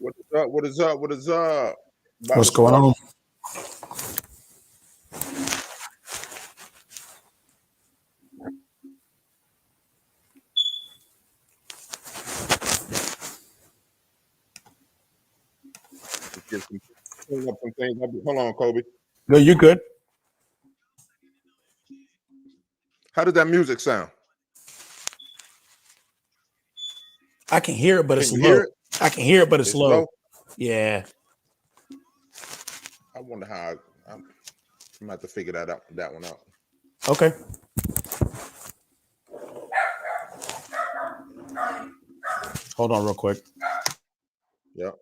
What is up? What is up? What is up? About to What's going start. on? Let's get some, clean up some things. Hold on, Kobe. No, you're good. How does that music sound? I can hear it, but Can it's you hear low. it? I can hear it, but it's It's low. low. Yeah. I wonder how I'm gonna have to figure that one out. Okay. Hold on real quick. Yep.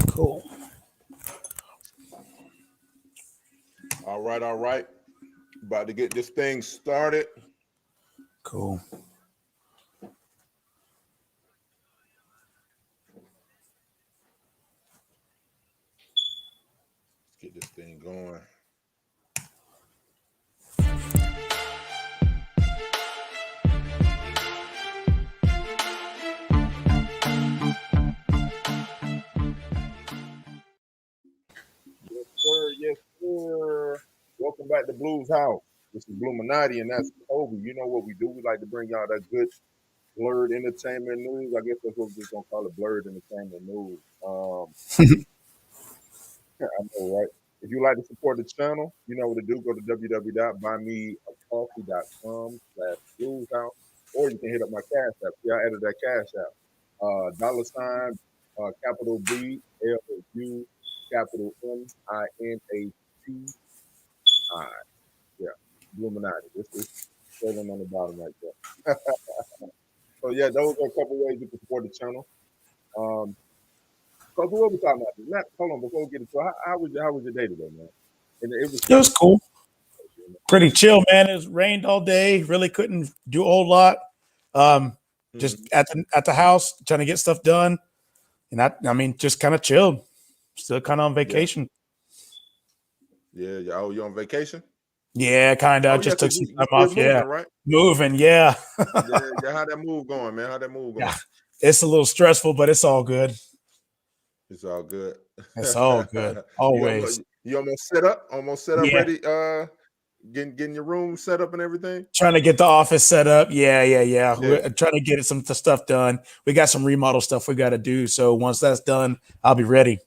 Cool. All right, all right. About to get this thing started. Cool. Let's get this thing going. Yes, sir. Yes, sir. Welcome back to Blues House. This is Bluminati, and that's Kobe. You know what we do? We like to bring y'all that good blurred entertainment news. I guess that's what we're just gonna call it, blurred entertainment news. I know, right? If you like to support the channel, you know what to do. Go to www.buymeacoffee.com/blueshouse, or you can hit up my Cash App. Yeah, I added that Cash App. $ capital B L U capital MINATI. Yeah, Illuminati. This is scrolling on the bottom right there. So yeah, those are a couple ways you can support the channel. Cause what we talking about? Not, hold on, before we get into it, how was your day today, man? And it was It kind was of cool. Pretty chill, man. It was rained all day. Really couldn't do a whole lot. Just Mhm. at the house trying to get stuff done. And I mean, just kind of chilled. Still kind of on Yeah, vacation. yeah. Oh, you on vacation? Yeah, kind of. Oh yeah, Just took cause some you time still off. Yeah. moving, right? Moving. Yeah. Yeah, yeah. How that move going, man? How that move Yeah. going? It's a little stressful, but it's all good. It's all good. It's all good. you Always. almost you almost set up, Yeah. ready. Getting your room set up and everything. Trying to get the office set up. Yeah. Yeah, We're trying to get some stuff done. We got some remodel stuff we got to do. So once that's done, I'll be ready.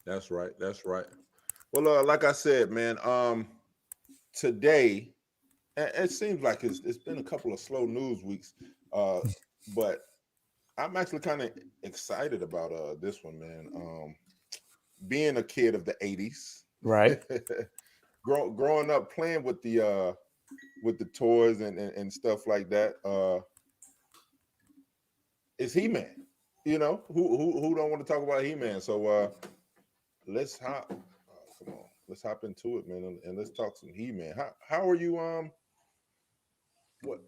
that's right. That's right. Well, like I said, man. Today, and it seems like it's been a couple of slow news weeks, uh, but I'm actually kind of excited about this one, man. Being a kid of the '80s, Right. growing up playing with the toys and stuff like that. Is He Man? You know who don't want to talk about He Man? So let's hop. Come on, let's hop into it, man, and let's talk some He Man. How are you? What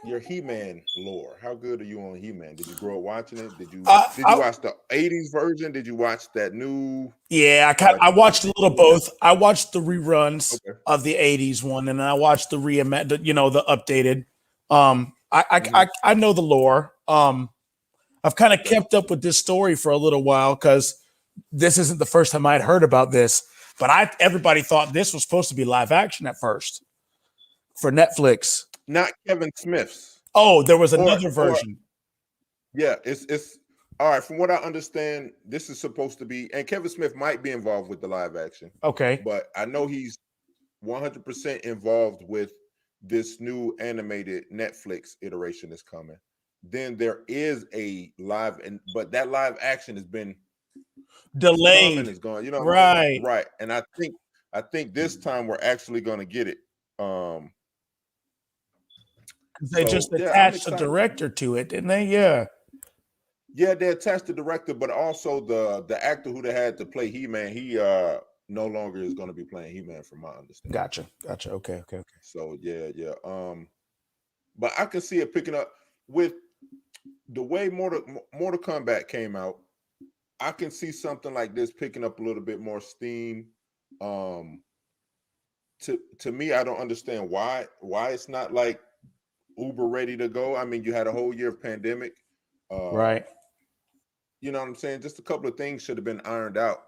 your He Man lore? How good are you on He Man? Did you grow up watching it? Did you I watch the '80s version? Did you watch that new? Yeah, I watched a little Yeah. both. I watched the reruns Okay. of the '80s one, and then I watched the the updated. Hmm. I know the lore. I've kind of Okay. kept up with this story for a little while because this isn't the first time I'd heard about this. But everybody thought this was supposed to be live action at first for Netflix. Not Kevin Smith's, Oh, there was another or version. yeah, it's all right. From what I understand, this is supposed to be, and Kevin Smith might be involved with the live action, Okay, but I know he's 100% involved with this new animated Netflix iteration that's coming. then there is a live, and but that live action has been come and Delayed. is gone. You know what I'm saying? Right. Right. And I think this time we're actually going to get it. Because they just So yeah, I'm attached a excited. director to it, didn't they? Yeah. Yeah, they attached the director, but also the actor who they had to play He-Man. He no longer is going to be playing He-Man, from my understanding. Gotcha. Gotcha. Okay. Okay. Okay. So yeah, yeah. But I can see it picking up with the way Mortal Kombat came out. I can see something like this picking up a little bit more steam. Um, to me, I don't understand why it's not like uber ready to go. I mean, you had a whole year of pandemic. Uh, Right. you know what I'm saying? Just a couple of things should have been ironed out.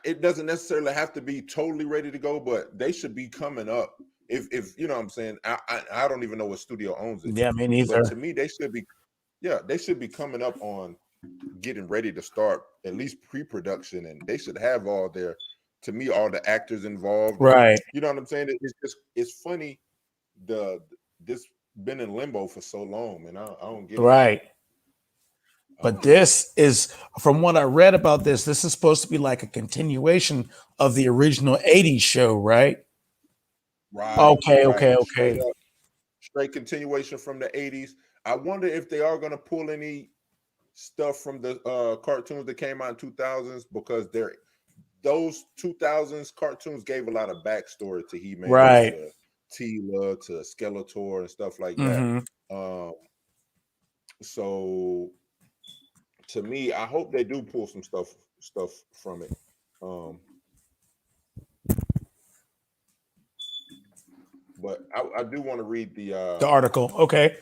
It doesn't necessarily have to be totally ready to go, but they should be coming up. If you know what I'm saying, I don't even know what studio owns it, Yeah, me but to neither. me, they should be coming up on getting ready to start at least pre-production, and they should have to me, all the actors involved, and Right. you know what I'm saying. It's funny the this been in limbo for so long, man. I don't get it. Right. I But don't get it. this is, from what I read about this is supposed to be like a continuation of the original 80s show, right? Right, Okay. right. Okay. Straight Okay. up, straight continuation from the '80s. I wonder if they are gonna pull any stuff from the cartoons that came out in 2000s, because those 2000s cartoons gave a lot of backstory to He-Man, Right. to Tila, to Skeletor, and stuff like that. Mm-hmm. Um, so to me, I hope they do pull some stuff from it. Um, but I do want to read the The article. Okay.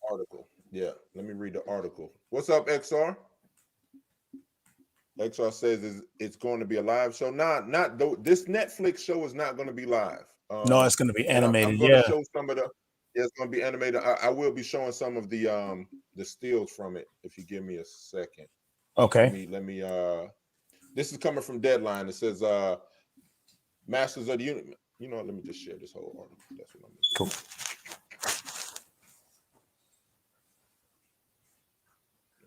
article. Yeah, let me read the article. What's up, XR? XR says it's going to be a live show. Not though. This Netflix show is not going to be live. No, it's going to be And I'm animated. going to Yeah. show some of the. Yeah, it's going to be animated. I will be showing some of the stills from it if you give me a second. Okay. Let me. This is coming from Deadline. It says Masters of the Universe. You know what? Let me just share this whole article. That's what I'm going to Cool. do.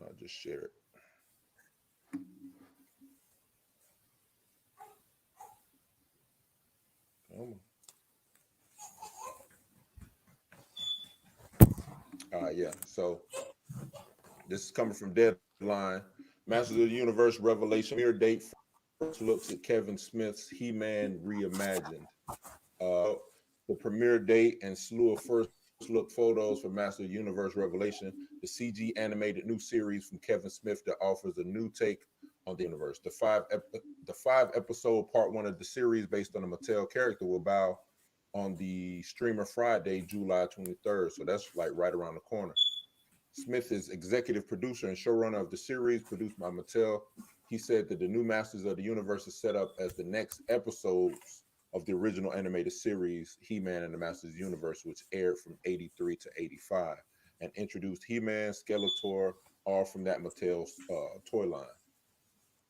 I'll just share it. Yeah. So this is coming from Deadline. Masters of the Universe Revelation premiere date first looks at Kevin Smith's He-Man reimagined. The premiere date and slew of first look photos for Masters of the Universe Revelation, the CG animated new series from Kevin Smith that offers a new take on the universe. The five episode part one of the series, based on a Mattel character, will bow on the streamer Friday, July 23rd. So that's like right around the corner. Smith is executive producer and showrunner of the series, produced by Mattel. He said that the new Masters of the Universe is set up as the next episodes of the original animated series, He-Man and the Masters of the Universe, which aired from 83 to 85, and introduced He-Man, Skeletor, all from that Mattel toy line.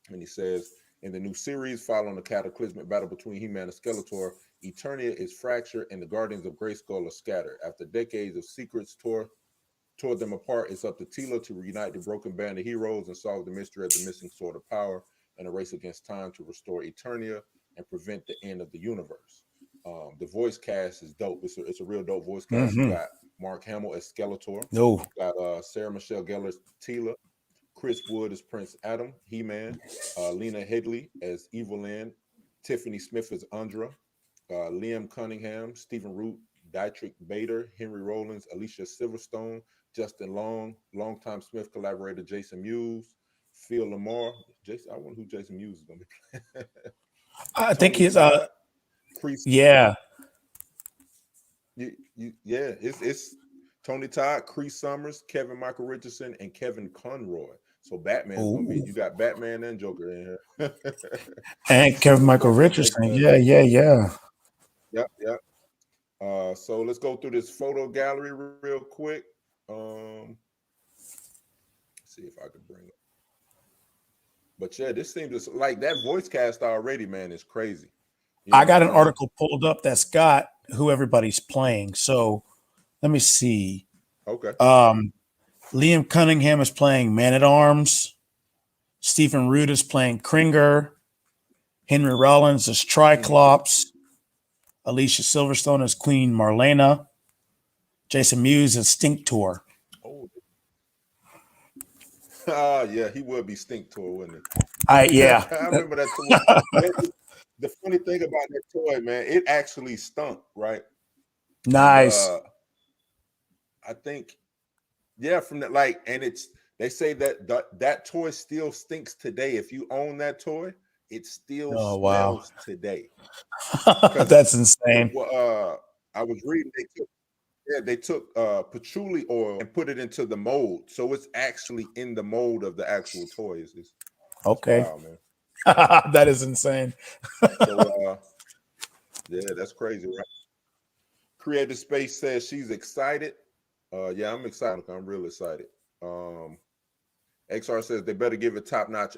And he says, in the new series, following the cataclysmic battle between He-Man and Skeletor, Eternia is fractured and the Guardians of Grayskull are scattered. After decades of secrets tore them apart, it's up to Tila to reunite the broken band of heroes and solve the mystery of the missing sword of power in a race against time to restore Eternia and prevent the end of the universe. The voice cast is dope. It's a real dope voice cast. You Mm-hmm. got Mark Hamill as Skeletor. No. Got Sarah Michelle Gellar as Tila. Chris Wood as Prince Adam, He-Man. Lena Headey as Evil-Lyn. Tiffany Smith as Andra. Liam Cunningham, Stephen Root, Dietrich Bader, Henry Rollins, Alicia Silverstone, Justin Long, longtime Smith collaborator Jason Mewes, Phil Lamar. Jason, I wonder who Jason Mewes is going to be playing. I think Tony he's Todd, Chris. yeah. Yeah, it's Tony Todd, Chris Summers, Kevin Michael Richardson, and Kevin Conroy. So Batman's going to be. Ooh. You got Batman and Joker in here. And Kevin So Michael Richardson. Yeah, yeah, yeah. Yep, yep. So let's go through this photo gallery real quick. See if I can bring it. But yeah, this seems like that voice cast already, man, is crazy. You know I what I'm got an saying? article pulled up that's got who everybody's playing. So let me see. Okay. Liam Cunningham is playing Man at Arms. Stephen Root is playing Kringer. Henry Rollins is Mm-hmm. Triclops. Alicia Silverstone is Queen Marlena. Jason Mewes is Stinktor. Oh, yeah, he would be Stink Toy, wouldn't I he? yeah, I remember that toy. The funny thing about that toy, man, it actually stunk, right? And nice. I think, yeah, from that, like, and it's they say that toy still stinks today. If you own that toy, it still Oh wow, smells today. Because that's insane. I was reading they took patchouli oil and put it into the mold, so it's actually in the mold of the actual toy. It's Okay, wild, man. that is insane. So yeah, that's crazy, right? Creative Space says she's excited. Yeah, I'm excited. I'm real excited. Um, XR says they better give it top notch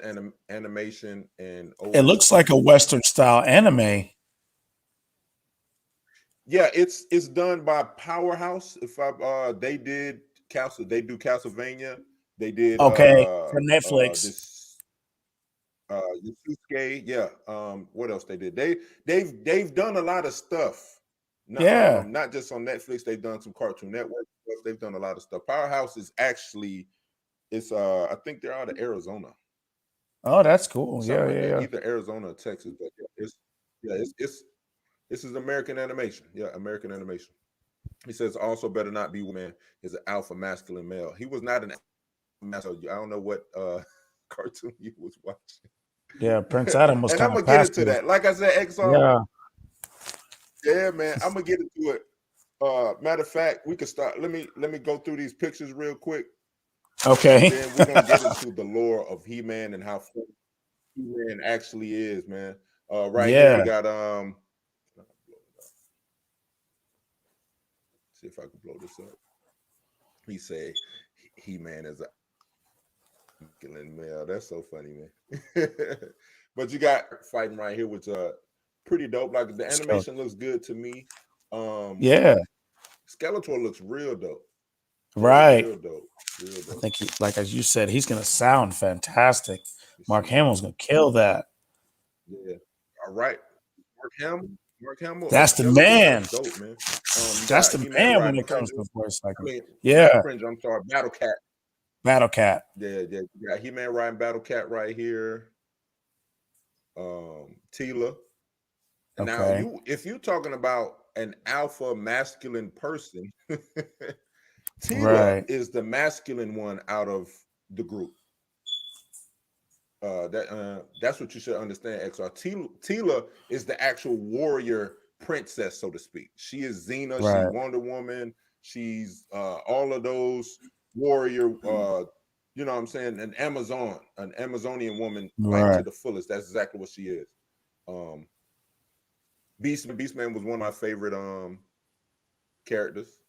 animation and It old looks like a school. Western style anime. Yeah, it's done by Powerhouse. If I they do Castlevania. They did Okay, for Netflix. this Yusuke. Yeah. What else they did? They've done a lot of stuff. Yeah. Not just on Netflix, they've done some Cartoon Network stuff. They've done a lot of stuff. Powerhouse is actually it's I think they're out of Arizona. Oh, that's cool. Something Yeah, like yeah, that. yeah. Either Arizona or Texas, but it's this is American animation. Yeah, American animation. He says also better not be man is an alpha masculine male. He was not an masculine. I don't know what cartoon you was watching. Yeah, Prince Adam was And I'm kind of gonna get into passive. that. Like I said, XR. Yeah. Yeah, man. I'm gonna get into it. Matter of fact, we could start. Let me go through these pictures real quick, and Okay. then we're gonna get into the lore of He-Man and how He-Man actually is, man. Right here we Yeah. got see if I can blow this up. He said He-Man is a masculine male. That's so funny, man. But you got fighting right here, which pretty dope. Like the So, animation looks good to me. yeah. Skeletor looks real dope. Yeah, Right. real dope. Real I dope. think he, like as you said, he's gonna sound fantastic. You Mark see, Hamill's gonna kill that. yeah. All right. Mark Hamill. Mark Hamill That's as the Skeletor. That's man. dope, man. You That's got the He-Man man when riding it comes Cringer. to voice I acting. mean, not Yeah. Cringer. I'm sorry, Battle Cat. Battle Cat. Yeah, yeah. You got He-Man riding Battle Cat right here. Tila. And now Okay. if you're talking about an alpha masculine person, Tila Right. is the masculine one out of the group. That's what you should understand. XR Tila is the actual warrior princess, so to speak. She is Xena. She's Right. Wonder Woman. She's all of those warrior. You know what I'm saying? An Amazonian woman, like to Right. the fullest. That's exactly what she is. Um, Beastman was one of my favorite characters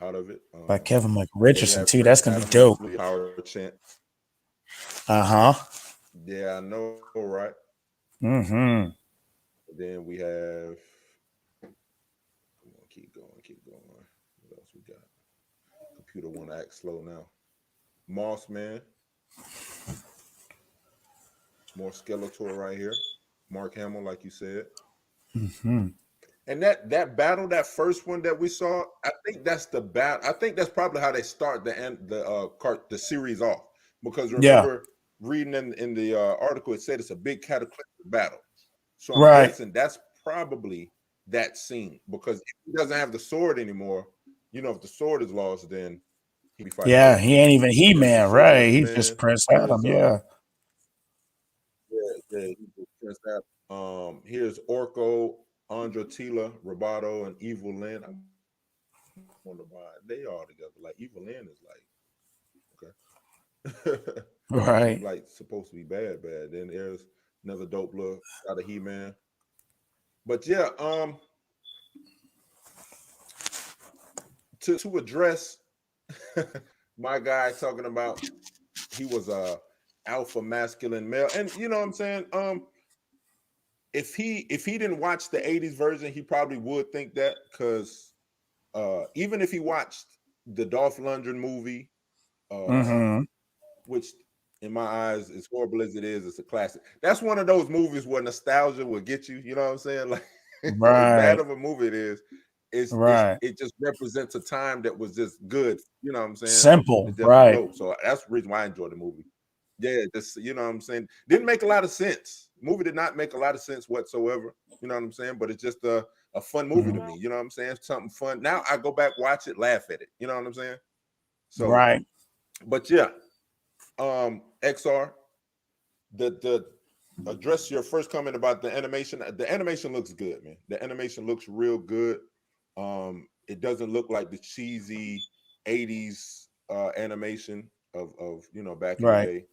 out of it. By Kevin Then you McRicherson have too. Prince That's gonna be Adam, dope. obviously Power Chant. Uh-huh. Yeah, I know, right? Mm-hmm. Then we have. Come on, keep going, keep going. What else we got? Computer want to act slow now. Moss Man, more Skeletor right here. Mark Hamill, like you said. Mm-hmm. And that battle, that first one that we saw, I think that's the battle. I think that's probably how they start the series off. Because Yeah. remember reading in the article, it said it's a big cataclysmic battle. So I'm Right. guessing that's probably that scene. Because if he doesn't have the sword anymore, if the sword is lost, then he'll be fighting Yeah. He-Man. He ain't even Here's the He-Man. Silver Right. He's just He-Man. Prince Here's Adam. Yeah. here's that. Here's Orko, Andra Tila, Roboto, and Evil Lyn. I wonder why they all together. Like Evil Lyn is like okay. She's Right. like supposed to be bad, bad. Then there's another dope look out of He-Man. But yeah, to address my guy talking about he was a alpha masculine male, and you know what I'm saying. If he didn't watch the '80s version, he probably would think that because even if he watched the Dolph Lundgren movie, Mm-hmm. which in my eyes, as horrible as it is, it's a classic. That's one of those movies where nostalgia will get you. You know what I'm saying? Like as bad Right. of a movie it is, Right. it just represents a time that was just good. You know what I'm saying? Simple. It's just Right. dope. So that's the reason why I enjoy the movie. Yeah, just you know what I'm saying. Didn't make a lot of sense. Movie did not make a lot of sense whatsoever. You know what I'm saying? But it's just a fun movie to Mhm. me. You know what I'm saying? Something fun. Now I go back, watch it, laugh at it. You know what I'm saying? So, Right. but yeah, XR, the address your first comment about the animation. The animation looks good, man. The animation looks real good. It doesn't look like the cheesy 80s animation of back in the Right. day.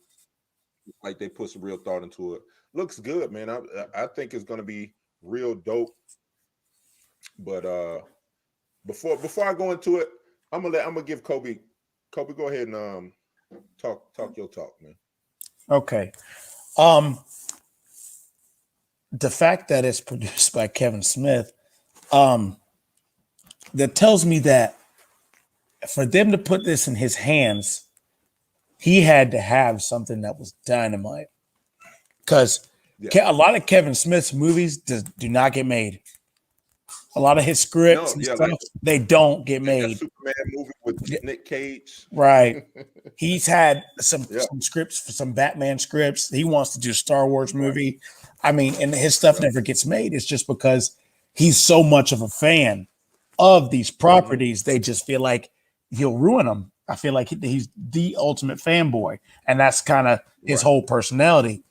Like they put some real thought into it. Looks good, man. I think it's gonna be real dope. But before I go into it, I'm gonna give Kobe, go ahead and talk your talk, man. Okay. Um, the fact that it's produced by Kevin Smith, um, that tells me that for them to put this in his hands, he had to have something that was dynamite. Because Yeah. a lot of Kevin Smith's movies do not get made. A lot of his scripts No, and yeah, stuff, they don't get like that made. Superman movie with Yeah, Nick Cage. right. He's had Yeah, some scripts for some Batman scripts. He wants to do a Star Wars right. movie. I mean, and his stuff Yeah. never gets made. It's just because he's so much of a fan of these Mm-hmm. properties. They just feel like he'll ruin them. I feel like he's the ultimate fanboy, and that's kind of his Right. whole personality.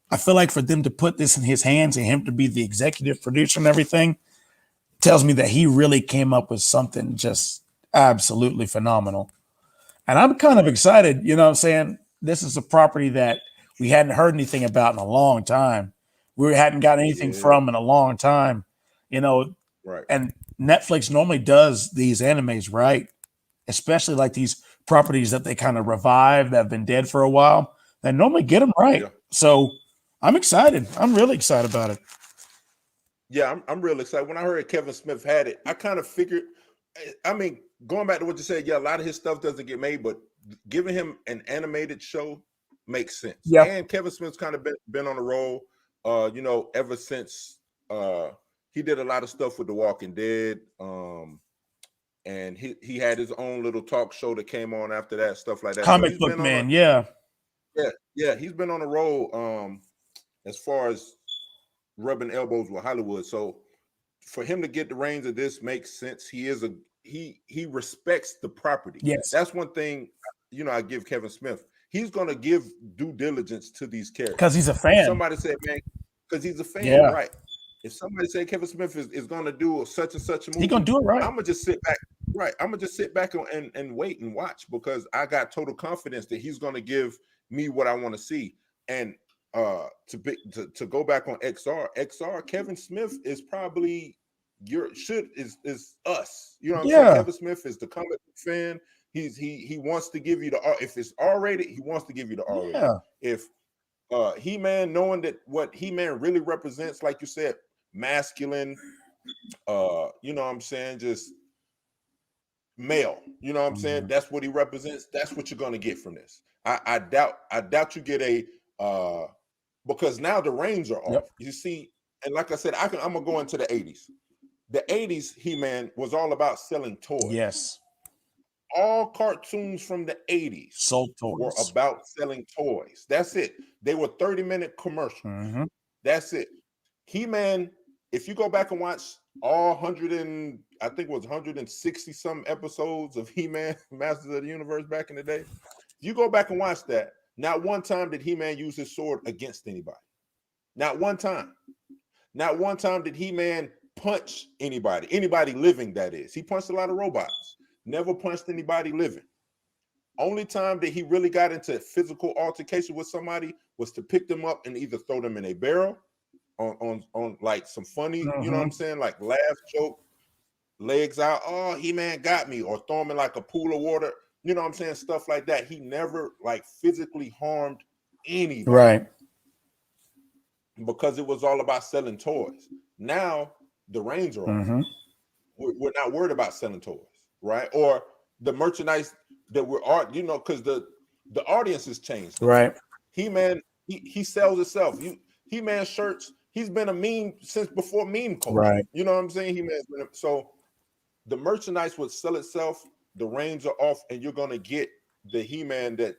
I feel like for them to put this in his hands and him to be the executive producer and everything tells me that he really came up with something just absolutely phenomenal. And I'm kind of Right. excited, you know what I'm saying? This is a property that we hadn't heard anything about in a long time. We hadn't gotten anything Yeah. from in a long time, you know, Right. and Netflix normally does these animes, right? Especially like these properties that they kind of revive that have been dead for a while. They normally get them right. Yeah. So I'm excited. I'm really excited about it. Yeah. I'm real excited. When I heard Kevin Smith had it, I kind of figured. I mean, going back to what you said, yeah, a lot of his stuff doesn't get made, but giving him an animated show makes sense. Yep. And Kevin Smith's kind of been on the roll, ever since he did a lot of stuff with The Walking Dead. And he had his own little talk show that came on after that, stuff like that. So Comic he's book been on a man. Yeah. he's been on a roll as far as rubbing elbows with Hollywood. So for him to get the reins of this makes sense. He respects the property. Yes. That's one thing, I give Kevin Smith. He's gonna give due diligence to these Because characters. he's a If fan. somebody said, man, because he's a fan, Yeah. right? If somebody say Kevin Smith is gonna do such and such a He gonna movie, do it right. I'm gonna just sit back. Right. I'm gonna just sit back and wait and watch because I got total confidence that he's gonna give me what I want to see. And to go back on XR, Kevin Smith is probably is us. You know what I'm saying? Yeah. Kevin Smith is the comic book fan. He wants to give you the if it's R-rated, he wants to give you the R-rated. Yeah. If He-Man, knowing that what He-Man really represents, like you said, masculine, you know what I'm saying, just male. You know what I'm saying? Mhm. That's what he represents. That's what you're gonna get from this. I doubt you get a because now the reins are Yep. off. You see, and like I said, I'm gonna go into the 80s. The 80s He-Man was all about selling toys. Yes. All cartoons from the 80s Sold were toys. about selling toys. That's it. They were 30-minute commercials. Mm-hmm. That's it. He-Man, if you go back and watch all 100 and I think it was 160 some episodes of He-Man Masters of the Universe back in the day, you go back and watch that, not one time did He-Man use his sword against anybody. Not one time. Not one time did He-Man punch anybody living, that is. He punched a lot of robots. Never punched anybody living. Only time that he really got into physical altercation with somebody was to pick them up and either throw them in a barrel on like some funny, you know what Mm-hmm. I'm saying, like laugh, joke, legs out, oh, He-Man got me, or throw him in like a pool of water, you know what I'm saying, stuff like that. He never like physically harmed anybody Right. because it was all about selling toys. Now the reins are off. Mm-hmm. We're not worried about selling toys, right? Or the merchandise. that we're art, because the audience has changed now. Right. He-Man, he sells itself. He-Man shirts, he's been a meme since before meme culture. Right. You know what I'm saying? So the merchandise would sell itself, the reins are off, and you're gonna get the He-Man that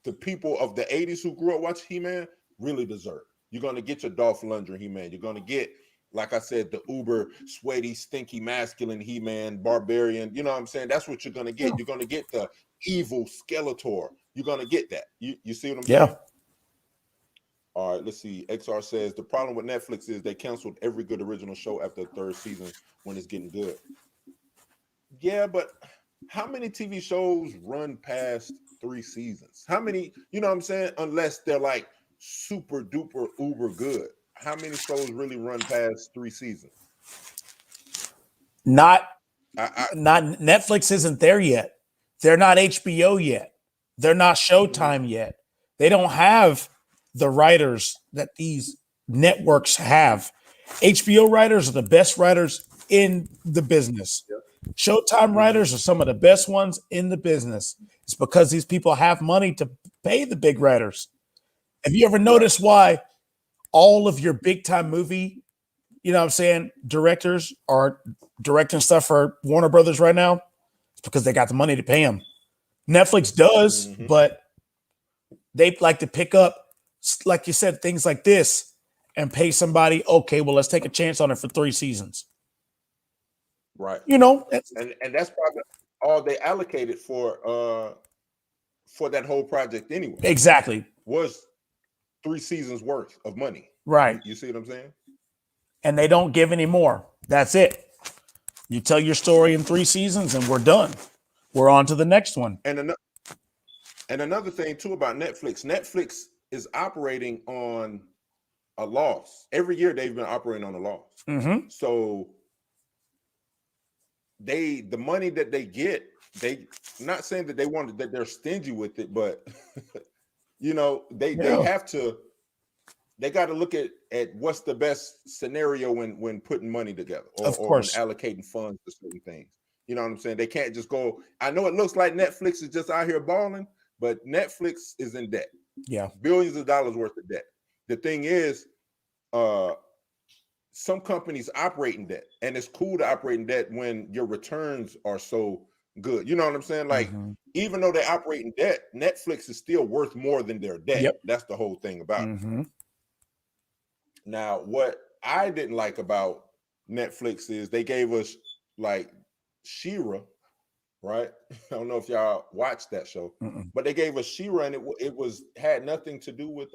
the people of the 80s who grew up watching He-Man really deserve. You're gonna get your Dolph Lundgren He-Man. You're gonna get, like I said, the uber sweaty, stinky, masculine He-Man, barbarian. You know what I'm saying? That's what you're gonna get. Yeah. You're gonna get the evil Skeletor. You're gonna get that. You see what I'm Yeah. saying? All right, let's see. XR says the problem with Netflix is they canceled every good original show after the third season when it's getting good. Yeah, but how many TV shows run past 3 seasons? How many, you know what I'm saying? Unless they're like super duper uber good. How many shows really run past 3 seasons? Not I not Netflix isn't there yet. They're not HBO yet. They're not Showtime yet. They don't have the writers that these networks have. HBO writers are the best writers in the business. Showtime writers are some of the best ones in the business. It's because these people have money to pay the big writers. Have you ever noticed why all of your big time movie, you know what I'm saying, directors are directing stuff for Warner Brothers right now? It's because they got the money to pay them. Netflix does, but they like to pick up, like you said, things like this and pay somebody, okay, well, let's take a chance on it for 3 seasons. Right. You know, and that's probably all they allocated for that whole project anyway. Exactly. Was 3 seasons worth of money. Right. You see what I'm saying? And they don't give any more. That's it. You tell your story in 3 seasons and we're done. We're on to the next one. And another thing too about Netflix is operating on a loss. Every year they've been operating on a loss. Mm-hmm. So the money that they get, they not saying that that they're stingy with it, but they have to, they got to look at what's the best scenario when putting money together or when allocating funds to certain things. You know what I'm saying? They can't just go, I know it looks like Netflix is just out here balling, but Netflix is in debt. Yeah. Billions of dollars worth of debt. The thing is, some companies operate in debt, and it's cool to operate in debt when your returns are so good. You know what I'm saying? Like, even though they operate in debt, Netflix is still worth more than their debt. Yep. That's the whole thing about it. Now, what I didn't like about Netflix is they gave us like She-Ra, right? I don't know if y'all watched that show, but they gave us She-Ra, and it had nothing to do with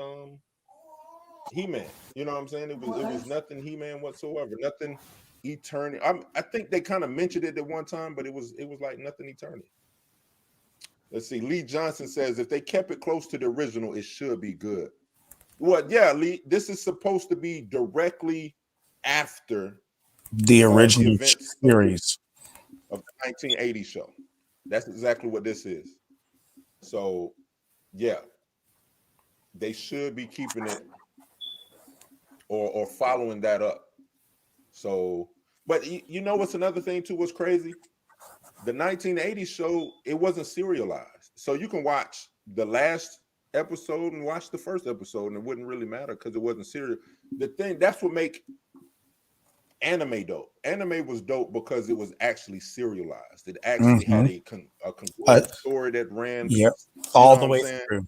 He-Man. You know what I'm saying? It was nothing He-Man whatsoever. Nothing Eternity. I think they kind of mentioned it at one time, but it was like nothing Eternity. Let's see. Lee Johnson says if they kept it close to the original, it should be good. Well, yeah, Lee. This is supposed to be directly after the original events series of the 1980 show. That's exactly what this is. So, yeah, they should be keeping it or following that up. So, but you know what's another thing too? What's crazy? The 1980 show, it wasn't serialized, so you can watch the last episode and watch the first episode, and it wouldn't really matter because it wasn't serial. That's what make anime dope. Anime was dope because it was actually serialized. It actually had a congruent story that ran. Yep, all the way through.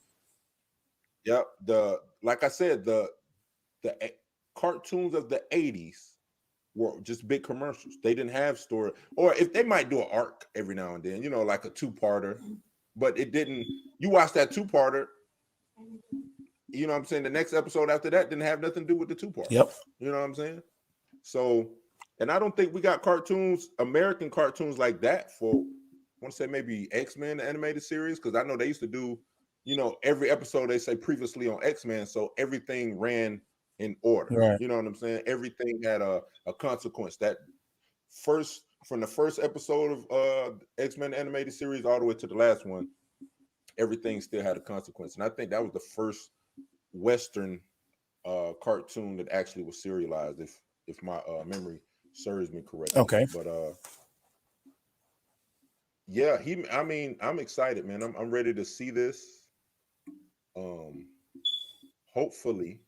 Yep. Like I said, the cartoons of the 80s were just big commercials. They didn't have story, or if they might do an arc every now and then, like a 2-parter, but it didn't. You watch that 2-parter, you know what I'm saying? The next episode after that didn't have nothing to do with the 2-part. Yep. You know what I'm saying? So, and I don't think we got cartoons, American cartoons like that for, I want to say maybe X-Men, the animated series, because I know they used to do, every episode they say previously on X-Men, so everything ran in order. Right. You know what I'm saying? Everything had a consequence. From the first episode of X-Men animated series all the way to the last one, everything still had a consequence. And I think that was the first Western cartoon that actually was serialized, if my memory serves me correctly. Okay. But yeah, I mean, I'm excited, man. I'm ready to see this. Um, hopefully,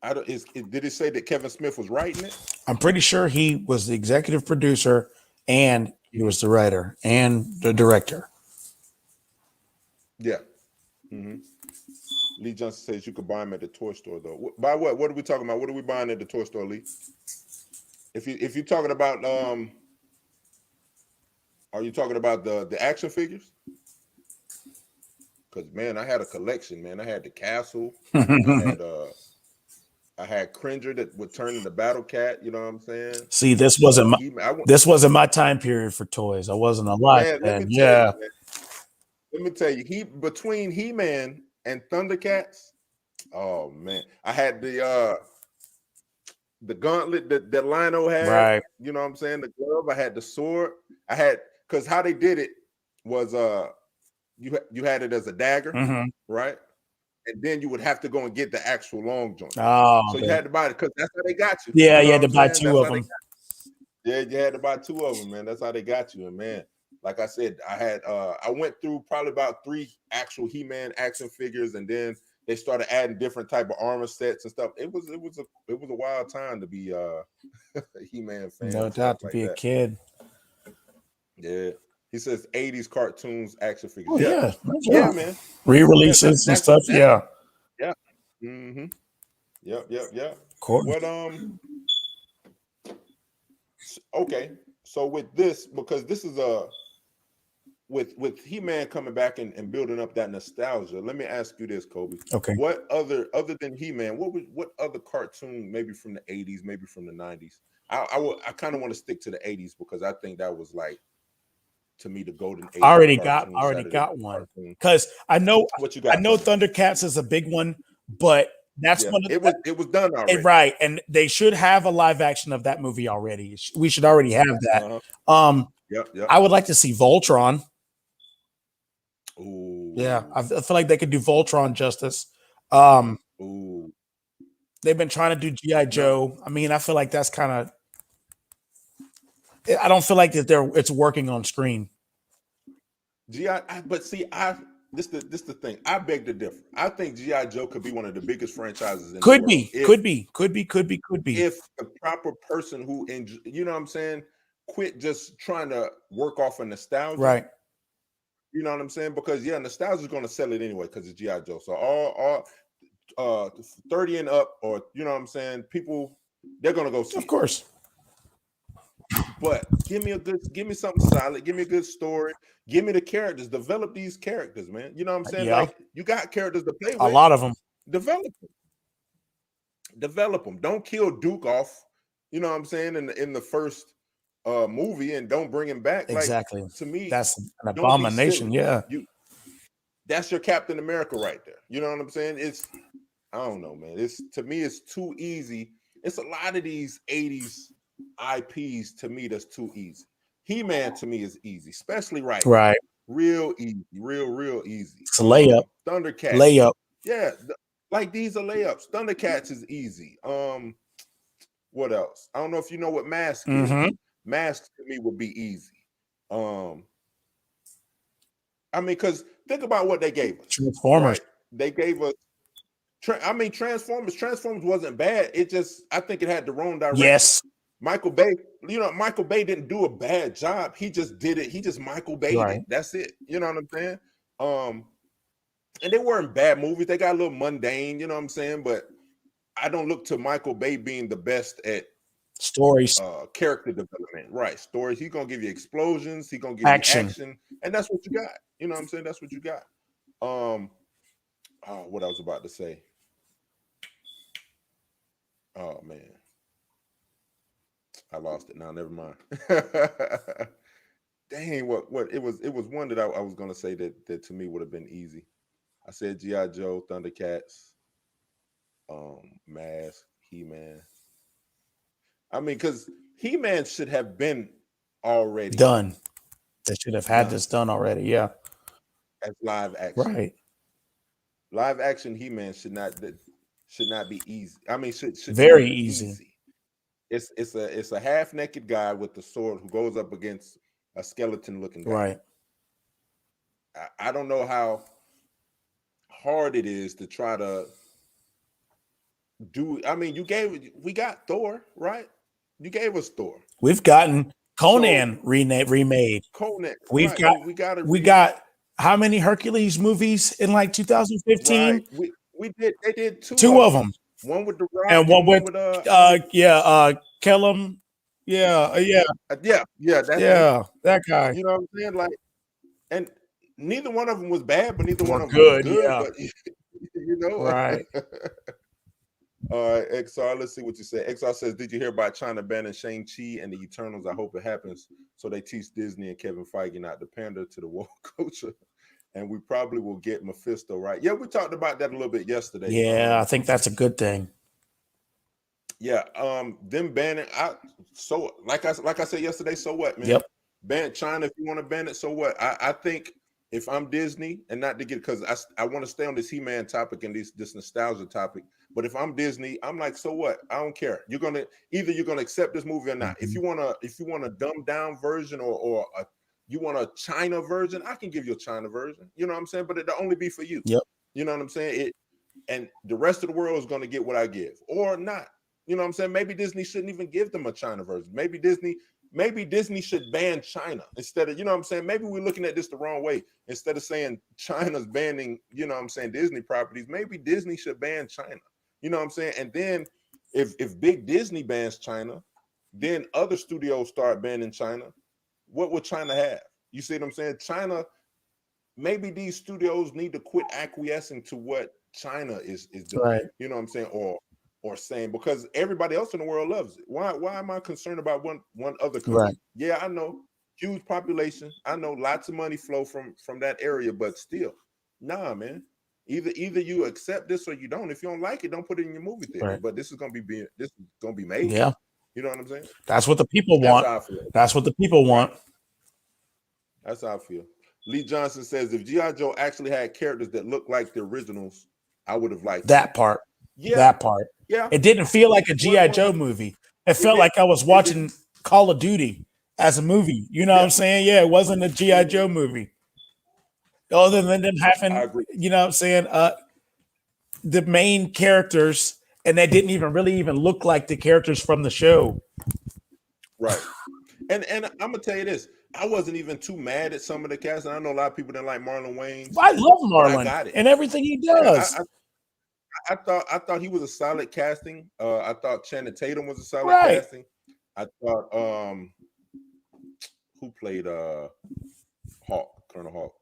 I don't. Did it say that Kevin Smith was writing it? I'm pretty sure he was the executive producer and he Hmm. was the writer and the director. Yeah. Hmm. Lee Johnson says you could buy them at the toy store though. Buy what? What are we talking about? What are we buying at the toy store, Lee? If you're talking about are you talking about the action figures? Because man, I had a collection. Man, I had the castle. I had I had Cringer that would turn into Battle Cat. You know what I'm saying? See, this wasn't my, He, I went, this wasn't my time period for toys. I wasn't alive man. Let me then. tell you, Yeah. man. Let me tell you. He between He Man and Thundercats. Oh man, I had the gauntlet that Lionel had. Right. You know what I'm saying? The glove. I had the sword. I had because how they did it was you had it as a dagger, Mm-hmm. right? And then you would have to go and get the actual long joint. Oh, So you okay. had to buy it because that's how they got you. Yeah, You you know what had to I'm buy saying? two That's of how they them. got you. Yeah, you had to buy two of them, man. That's how they got you. And man, like I said, I went through probably about 3 actual He-Man action figures, and then they started adding different type of armor sets and stuff. It was a wild time to be a He-Man fan No and stuff doubt to like be a that. kid. Yeah. He says 80s cartoons action figures. Oh Yeah. yeah, Yeah, yeah. man. Yeah, Re-releases and stuff. that's Yeah, of yeah. Mm-hmm. Yep, yep, yep. course. What okay. So with this, because this is a with He-Man coming back and building up that nostalgia, let me ask you this, Kobe. Okay. What other than He-Man, what other cartoon, maybe from the 80s, maybe from the 90s? I kind of want to stick to the 80s because I think that was like to me the golden I age of already got cartoon, I already Saturday got night one cartoon. because What you I got know for me? Thundercats is a big one, but that's Yeah, one of it was done already. right, and they should have a live action of that movie already. We should already have that. Uh-huh. Um, Yep, yep. I would like to see Voltron. Yeah, I Ooh, feel like they could do Voltron justice. Um, ooh. they've been trying to do GI No, Joe. I mean, I feel like that's kind of. I don't feel like that it's working on screen. But see, this the thing. I beg to differ. I think GI Joe could be one of the biggest franchises in the Could world be, could be, could be, could be, could be. if the proper person you know what I'm saying, quit just trying to work off of nostalgia. Right. You know what I'm saying? Because yeah, nostalgia is going to sell it anyway because it's GI Joe. So all 30 and up, or you know what I'm saying, people they're going to go see Of it. course. But give me something solid. Give me a good story. Give me the characters. Develop these characters, man. You know what I'm saying? Yeah, Like you got characters to play a with. lot of them. Develop them. Develop them. Don't kill Duke off. You know what I'm saying in the first movie and don't bring him back. Like Exactly. to me, That's an don't be abomination. silly. Yeah. You that's your Captain America right there. You know what I'm saying? It's I don't know, man. It's to me, it's too easy. It's a lot of these 80s IPs to me that's too easy. He-Man to me is easy, especially right now. Right. Real easy, real easy. It's a layup. Thundercats. Layup. Yeah, like these are layups. Thundercats is easy. What else? I don't know if you know what Mask Mm-hmm. is. Mask to me would be easy. I mean, because think about what they gave us, Transformers. right? They gave us Transformers. Transformers wasn't bad. It just, I think it had the wrong direction. Yes. Michael Bay, Michael Bay didn't do a bad job. He just did it. He just Michael Bayed it. Right. That's it. You know what I'm saying? And they weren't bad movies. They got a little mundane. You know what I'm saying? But I don't look to Michael Bay being the best at Stories. character development. Right? Stories. He's gonna give you explosions. He's gonna give you Action. action, and that's what you got. You know what I'm saying? That's what you got. Um, what I was about to say. Oh man, I lost it now. Never mind. Dang, what it was one that I was gonna say that to me would have been easy. I said GI Joe, Thundercats, Mask, He Man. I mean, because He Man should have been already Done. They should have had done this done already. Yeah. as live action. Right. Live action He Man should not be easy. I mean, should Very be easy. easy. it's a half naked guy with the sword who goes up against a skeleton looking guy. Right. I don't know how hard it is to try to do. I mean, we got Thor, right? You gave us Thor. We've gotten So Conan remade. Conan, We've right? got We got a we got how many Hercules movies in like right. 2015? We did. They did two Two of of them. them, One with The Rock and and one one with with I don't even. Kellum, yeah, Yeah, that's him. yeah, that guy. You know what I'm saying? Like, and neither one of them was bad, but neither one We're of them was good, good. yeah, But you know. right. All right, XR. Let's see what you say. XR says, "Did you hear about China banning Shang-Chi and the Eternals? I hope it happens so they teach Disney and Kevin Feige not to pander to the woke culture, and we probably will get Mephisto right." Yeah, we talked about that a little bit yesterday. Yeah, I think that's a good thing. Yeah, them banning. So like I said yesterday. So what, man? Yep, Ban China if you want to ban it. So what? I think if I'm Disney, and not to get because I want to stay on this He-Man topic and this nostalgia topic. But if I'm Disney, I'm like, so what? I don't care. You're gonna accept this movie or not. mhm, If you want a dumbed down version you want a China version, I can give you a China version. You know what I'm saying? But it'll only be for you. yep, You know what I'm saying? And the rest of the world is going to get what I give or not. You know what I'm saying? Maybe Disney shouldn't even give them a China version. Maybe Disney should ban China instead of, you know what I'm saying? Maybe we're looking at this the wrong way. Instead of saying China's banning, you know what I'm saying, Disney properties, maybe Disney should ban China. You know what I'm saying? And then if big Disney bans China, then other studios start banning China. What would China have? You see what I'm saying? China, maybe these studios need to quit acquiescing to what China is doing. right, You know what I'm saying? Or saying because everybody else in the world loves it. Why am I concerned about one other country? right, Yeah, I know, huge population. I know lots of money flow from that area, but still, nah, man. Either you accept this or you don't. If you don't like it, don't put it in your movie theater. right. But this is gonna be made. Yeah, You know what I'm saying? that's what the people That's want. how I feel. That's what the people Right. want. That's how I feel. Lee Johnson says if G.I. Joe actually had characters that looked like the originals, I would have liked it. That part. Yeah, That part. yeah. It didn't feel like a GI One Joe hundred. movie. It It felt did. like I was It didn't. watching Call of Duty as a movie. You know what Yeah. I'm saying? Yeah, it wasn't a GI Hmm. Joe movie. Other than them I having, agree. you know what I'm saying, the main characters, and they didn't even really even look like the characters from the show. Right. And I'm gonna tell you this. I wasn't even too mad at some of the cast, and I know a lot of people didn't like Marlon Wayans, I love but I Marlon got it. and everything he Yeah, does. I thought he was a solid casting. I thought Channing Tatum was a solid Right. casting. I thought who played Hawk, Colonel Hawk.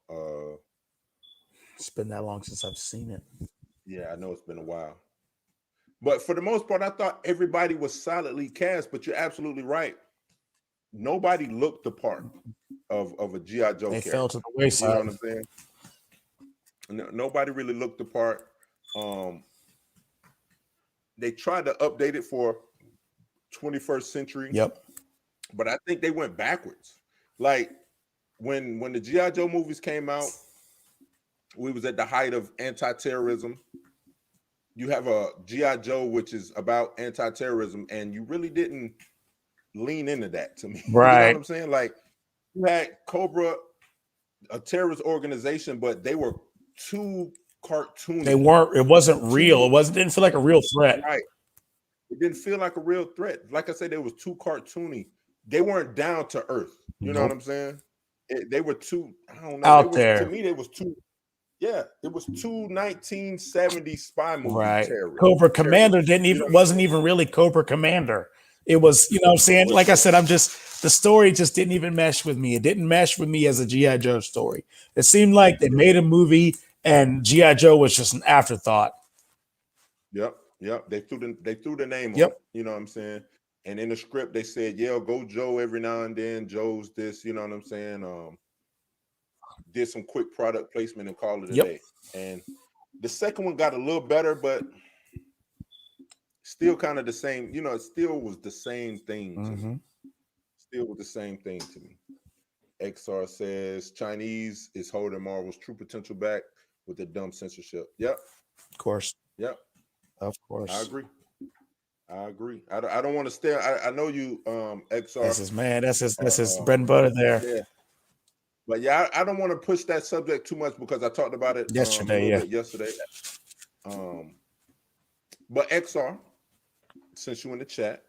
It's been that long since I've seen it. Yeah, I know it's been a while. But for the most part, I thought everybody was solidly cast. But you're absolutely right. Nobody looked the part of a GI Joe They fell to character. the You know wayside. what I'm saying? Nobody really looked the part. Um, they tried to update it for 21st century, Yep. but I think they went backwards. Like when the GI Joe movies came out, we was at the height of anti-terrorism. You have a GI Joe which is about anti-terrorism, and you really didn't lean into that to me. You know what Right. I'm saying? Like you had Cobra, a terrorist organization, but they were too They cartoony, weren't, it wasn't real. too It wasn't, didn't feel like a real threat. right. It didn't feel like a real threat. Like I said, they was too cartoony. They weren't down to earth. You know what Nope. I'm saying? They were too. I don't know. They Out was to there. me. They was too. Yeah, it was two 1970 spy movie Right. Cobra Commander terrorists. didn't You know even what I'm wasn't saying? even really Cobra Commander. It was, you know what I'm saying? What Like I said, I'm just the story just didn't even mesh with me. It didn't mesh with me as a G.I. Joe story. It seemed like they made a movie and G.I. Joe was just an afterthought. Yep. They threw the name on Yep. it. You know what I'm saying? And in the script they said, "Yeah, go Joe every now and then. Joe's this." You know what I'm saying? Did some quick product placement and call it a Yep. day. And the second one got a little better, but still kind of the same. You know, it still was the same thing to me. Mm-hmm. Still was the same thing to me. XR says Chinese is holding Marvel's true potential back with the dumb censorship. Yep. Of course. Yep. Of I course. agree. I agree. I don't want to stay. I know you, XR. That's his man. That's his Uh, bread and butter there. yeah, but yeah, I don't want to push that subject too much because I talked about it a Yesterday, little yeah. bit yesterday. Um, but XR, since you in the chat,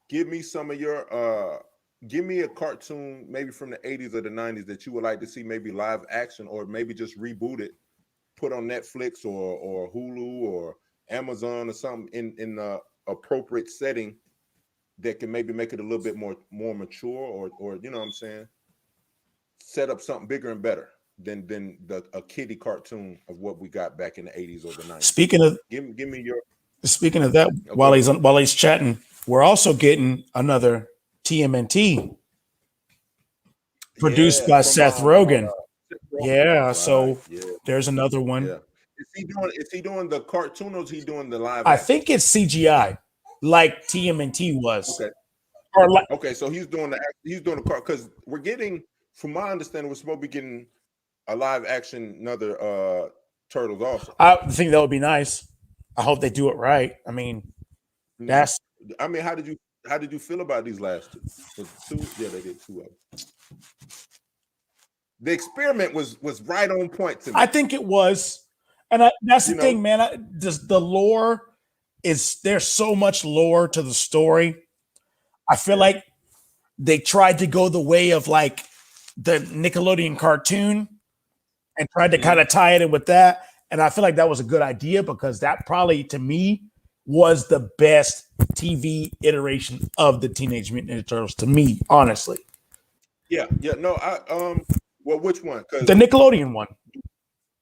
give me some of your give me a cartoon maybe from the 80s or the 90s that you would like to see maybe live action or maybe just reboot it, put on Netflix or Hulu or Amazon or something in the appropriate setting that can maybe make it a little bit more mature or you know what I'm saying, set up something bigger and better than a kiddie cartoon of what we got back in the 80s or the 90s. Speaking of Give me your that, oh, go ahead. while he's chatting, we're also getting another TMNT produced Yeah, by from Seth Rogen. Seth Rogen. Yeah, Right. so Yeah. there's another one. Yeah. Is he doing the cartoon or is he doing the live I action? think it's CGI, like TMNT was, Okay. or like Okay, so he's doing the part because we're getting, from my understanding, we're supposed to be getting a live action another Turtles also. I think that would be nice. I hope they do it right. I mean, Mhm. that's I mean, how did you feel about these last two? Was it two? Yeah, they did two of them. The experiment was right on point to I me. think it was, and that's the You thing, know? man. Just the lore is there's so much lore to the story. I feel Yeah. like they tried to go the way of like the Nickelodeon cartoon and tried to kind Mhm. of tie it in with that. And I feel like that was a good idea because that probably to me was the best TV iteration of the Teenage Mutant Ninja Turtles to me, honestly. Yeah. Yeah. No, well, which one? The Because Nickelodeon one,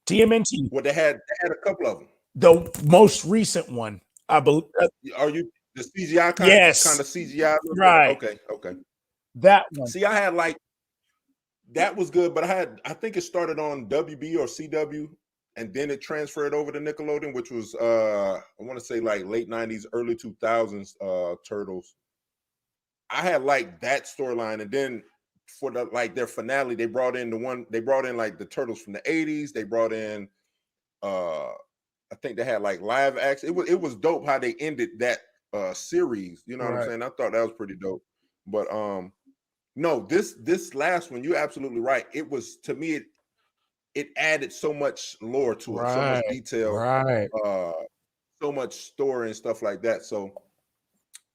TMNT, well, they had a couple of them. the most recent one, I believe. Are you the CGI kind Yes, of CGI a little bit? right. Okay, okay. That one. See, I had like that was good, but I think it started on WB or CW, and then it transferred over to Nickelodeon, which was I want to say like late 90s, early 2000s Turtles. I had like that storyline, and then for their finale, they brought in like the Turtles from the 80s. They brought in I think they had like live action. It was dope how they ended that series. You know what I'm Right. saying? I thought that was pretty dope. But no, this last one, you're absolutely right. It was, to me, it added so much lore to it, so much Right. detail, Right. uh, so much story and stuff like that. So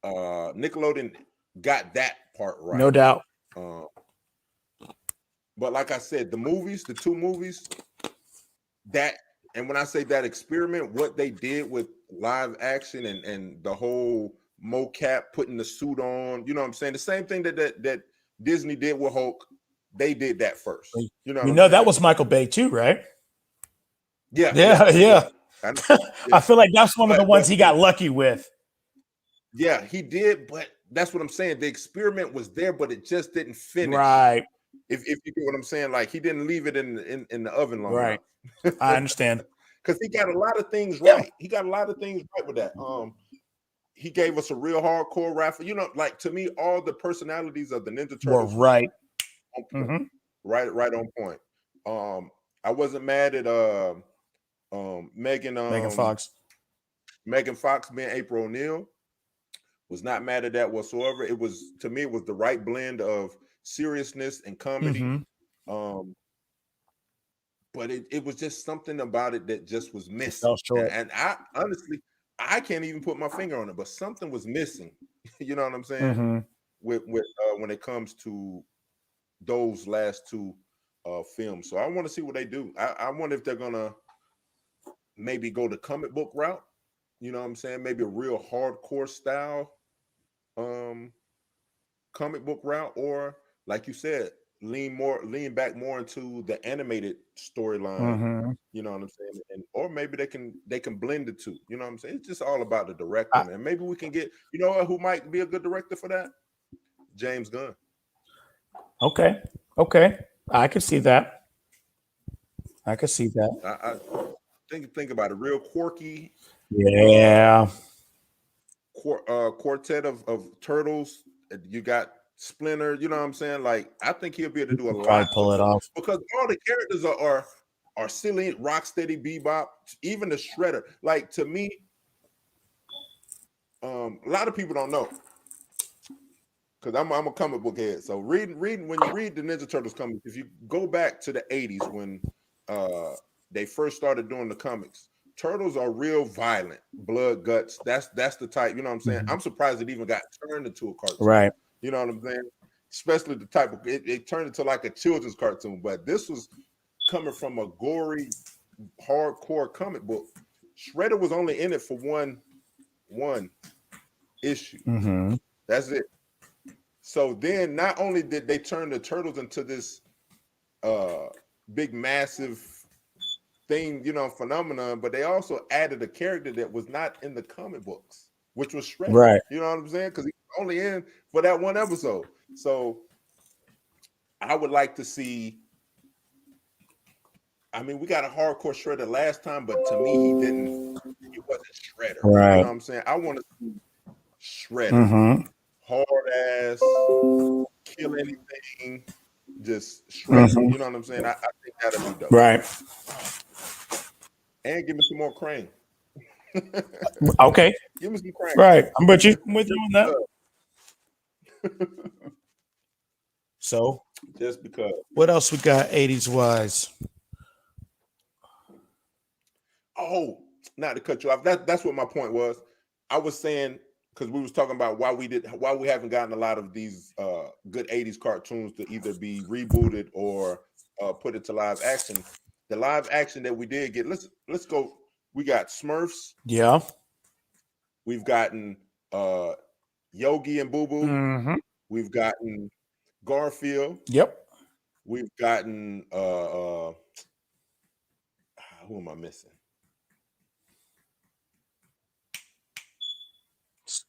Nickelodeon got that part No right. doubt. Um, but like I said, the two movies, that and when I say that experiment, what they did with live action and the whole mocap, putting the suit on, you know what I'm saying? The same thing that Disney did with Hulk, they did that first. You know what You I'm know that saying? was Michael Bay too, right? Yeah, yeah, Yeah, yeah. yeah. I know. I Yeah. feel like that's one of the But ones he see, got lucky with. yeah, he did, but that's what I'm saying. The experiment was there, but it just didn't finish. Right. If you get what I'm saying, like he didn't leave it in the oven long Right. enough. I understand. Because he got a lot of things Yeah. right. He got a lot of things right with that. He gave us a real hardcore rapper. You know, like to me, all the personalities of the Ninja We're Turtles was right. on point. Mm-hmm. Right on point. I wasn't mad at Megan Fox. Megan Fox being April O'Neil. Was not mad at that whatsoever. It was, to me, it was the right blend of seriousness and comedy. Mm-hmm. Um, but it was just something about it that just was Just missing. fell short. And I honestly, I can't even put my finger on it, but something was missing. You know what I'm saying? Mm-hmm. With when it comes to those last two films. So I want to see what they do. I wonder if they're gonna maybe go the comic book route. You know what I'm saying? Maybe a real hardcore style um comic book route, or like you said, lean back more into the animated storyline. Mm-hmm. You know what I'm saying? And or maybe they can blend the two. You know what I'm saying? It's just all about the director, I, man. Maybe we can get, you know who might be a good director for that? James Gunn. okay. Okay. I could see that. I could see that. I think about it. Real quirky Yeah. quartet of turtles. You got Splinter. You know what I'm saying? Like I think he'll be able to You do a could probably lot pull it off. because all the characters are silly. Rocksteady, Bebop, even the Shredder. Like to me, a lot of people don't know because I'm a comic book head. So reading when you read the Ninja Turtles comics, if you go back to the 80s when they first started doing the comics, turtles are real violent, blood, guts. That's the type, you know what I'm saying? Mhm. I'm surprised it even got turned into a cartoon. Right. You know what I'm saying? Especially the type of it turned into like a children's cartoon, but this was coming from a gory, hardcore comic book. Shredder was only in it for one issue. Mm-hmm. That's it. So then not only did they turn the turtles into this uh big massive thing, you know, phenomenon, but they also added a character that was not in the comic books, which was Shredder. Right. You know what I'm saying? Because he was only in for that one episode. So I would like to see. I mean, we got a hardcore Shredder last time, but to me, he didn't. He wasn't Shredder. You know Right. what I'm saying? I want to see Shredder, Mm-hmm. hard ass, kill anything, just shred it. Mm-hmm. You know what I'm saying? I think that'll be dope. Right. And give me some more Crane. Okay. Give me some Crane. Right. I'm with you. I'm with you Just on that. because. So Just because. what else we got 80s wise? Oh, not to cut you off. That's what my point was. I was saying because we was talking about why we haven't gotten a lot of these good 80s cartoons to either be rebooted or put into live action. The live action that we did get, let's go. We got Smurfs. Yeah. We've gotten Yogi and Boo Boo. Mm-hmm. We've gotten Garfield. Yep. We've gotten who am I missing?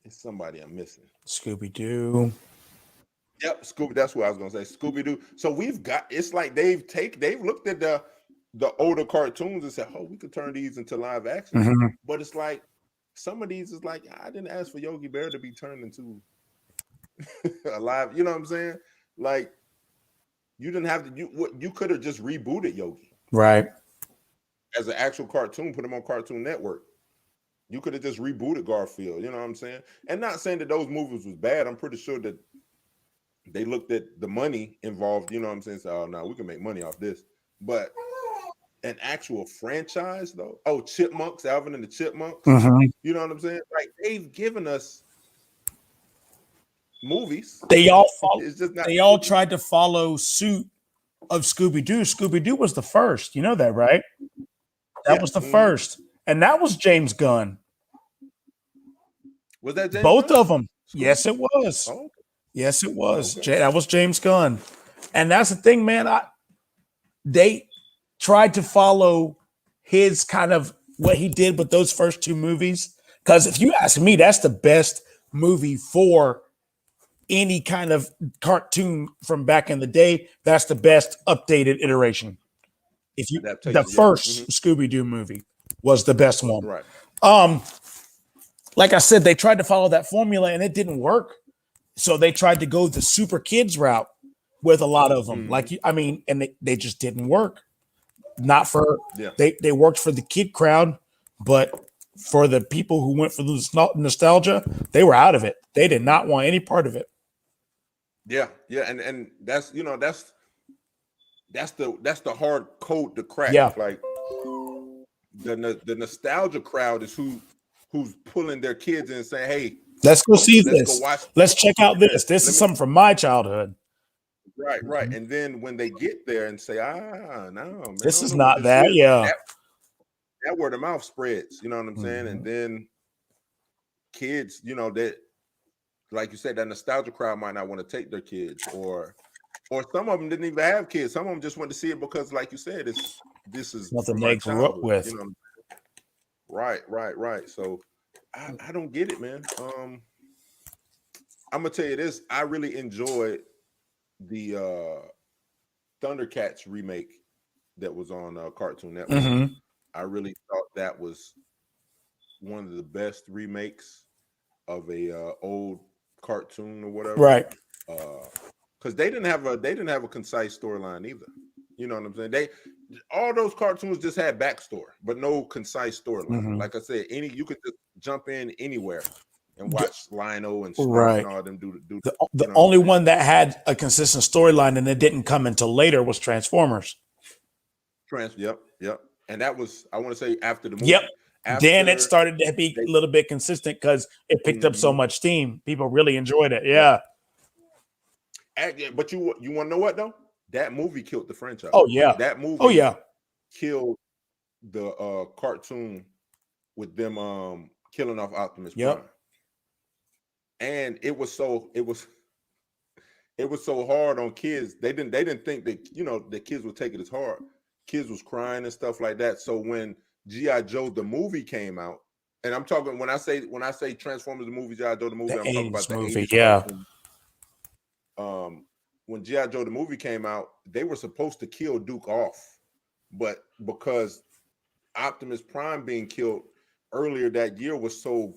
It's somebody I'm missing. Scooby-Doo. Yep, Scooby. That's what I was gonna say. Scooby Doo. So we've got. It's like they've looked at the older cartoons and said, "Oh, we could turn these into live action." Mm-hmm. But it's like some of these is like I didn't ask for Yogi Bear to be turned into a live. You know what I'm saying? Like you didn't have to. You could have just rebooted Yogi Right. as an actual cartoon. Put him on Cartoon Network. You could have just rebooted Garfield. You know what I'm saying? And not saying that those movies was bad. I'm pretty sure that they looked at the money involved, you know what I'm saying? So, oh, no, we can make money off this. But an actual franchise, though, oh, Chipmunks, Alvin and the Chipmunks, Mm-hmm. you know what I'm saying? Like, they've given us movies. They all follow, It's just not. they all tried to follow suit of Scooby-Doo. Scooby-Doo was the first. You know that, right? That Yeah. was the first. And that was James Gunn. Was that James Both Gunn? of them. Scooby? Yes, it was. Oh, Yes, it was. okay. That was James Gunn. And that's the thing, man. They tried to follow his kind of what he did with those first two movies. Because if you ask me, that's the best movie for any kind of cartoon from back in the day. That's the best updated iteration. If you the Adaptation, yeah. first Scooby-Doo movie was the best one. Right. Like I said, they tried to follow that formula and it didn't work. So they tried to go the super kids route with a lot of them. Like, I mean, and they just didn't work. Not for, Yeah. they worked for the kid crowd, but for the people who went for the nostalgia, they were out of it. They did not want any part of it. Yeah. Yeah. And that's, you know, that's the hard code to crack. Yeah. Like the nostalgia crowd is who's pulling their kids in and saying, "Hey, let's go see let's this. go watch. Let's check out this. This is something from my childhood." Right, right. And then when they get there and say, no, man, This I is don't know what not this that. is, Yeah. that word of mouth spreads, you know what I'm saying? And then kids, you know, that like you said, that nostalgia crowd might not want to take their kids, or some of them didn't even have kids. Some of them just went to see it because, like you said, this is Nothing from they my grew up childhood. with. You know, right. So I don't get it, man. I'm gonna tell you this. I really enjoyed the Thundercats remake that was on Cartoon Network. Mm-hmm. I really thought that was one of the best remakes of a old cartoon or whatever. Right. Because they didn't have a concise storyline either. You know what I'm saying? All those cartoons just had backstory, but no concise storyline. Mm-hmm. Like I said, you could just jump in anywhere and watch Lionel and Snark and Right. all them do. The You know what I'm only saying? one that had a consistent storyline and it didn't come until later was Transformers. Yep. And that was, I want to say, after the Yep. movie. Then it After started to be they, a little bit consistent because it picked up so mhm, much steam. People really enjoyed it. yep. Yeah. But you want to know what though? That movie killed the franchise. Oh yeah. That Oh movie yeah. killed the cartoon with them killing off Optimus Yep. Prime. And it was so hard on kids. They didn't think that the kids would take it as hard. Kids was crying and stuff like that. So when G.I. Joe the movie came out, and I'm talking when I say Transformers the movie, G.I. Joe the movie, The I'm talking about 80s the movie. 80s Yeah. cartoon. When G.I. Joe the movie came out, they were supposed to kill Duke off, but because Optimus Prime being killed earlier that year was so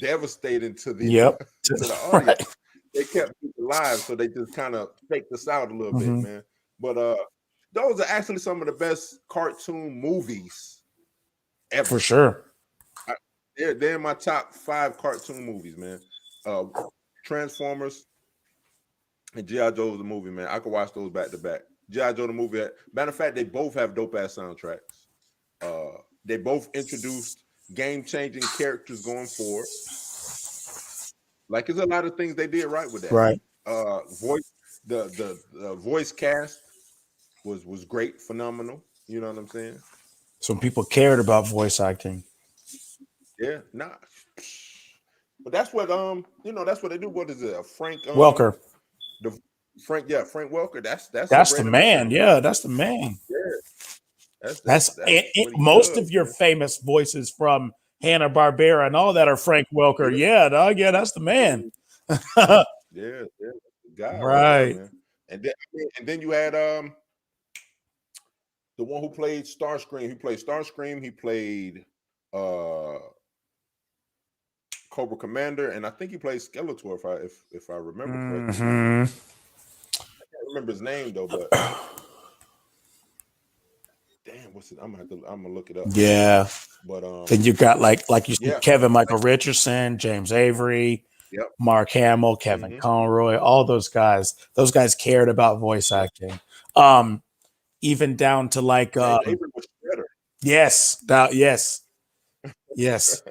devastating to the Yep. to the audience, Right. they kept Duke alive, so they just kind of faked us out a little bit, Hmm. man. But those are actually some of the best cartoon movies For ever. sure. I, they're in my top 5 cartoon movies, man. Uh, Transformers and G.I. Joe the movie, man. I could watch those back to back. G.I. Joe the movie. Matter of fact, they both have dope ass soundtracks. They both introduced game changing characters going forward. Like, there's a lot of things they did right with that. Right. Voice, the voice cast was great, phenomenal. You know what I'm saying? Some people cared about voice acting. Yeah, nah. But that's what that's what they do. What is it? Frank Welker. the Frank Welker. That's a That's the great enough man. soundtrack. Yeah, that's the man. Yeah, that's That's what he most does, of your man. famous voices from Hanna Barbera and all that are Frank Welker. Yeah, Yeah, dog. Yeah, that's the man. yeah, the guy right there, Right. man. And then you had the one who played Starscream. He played Starscream. He played uh Cobra Commander, and I think he played Skeletor if I remember correctly, man. Hmm. I can't remember his name though, but damn, what's it? I'm gonna look it up. Yeah. But Then you got like you said, yeah, Kevin Michael Richardson, James Avery, yep. Mark Hamill, Kevin Mm-hmm. Conroy, all those guys. Those guys cared about voice Yep. acting. Even down to like James Avery was Shredder. yes, yes.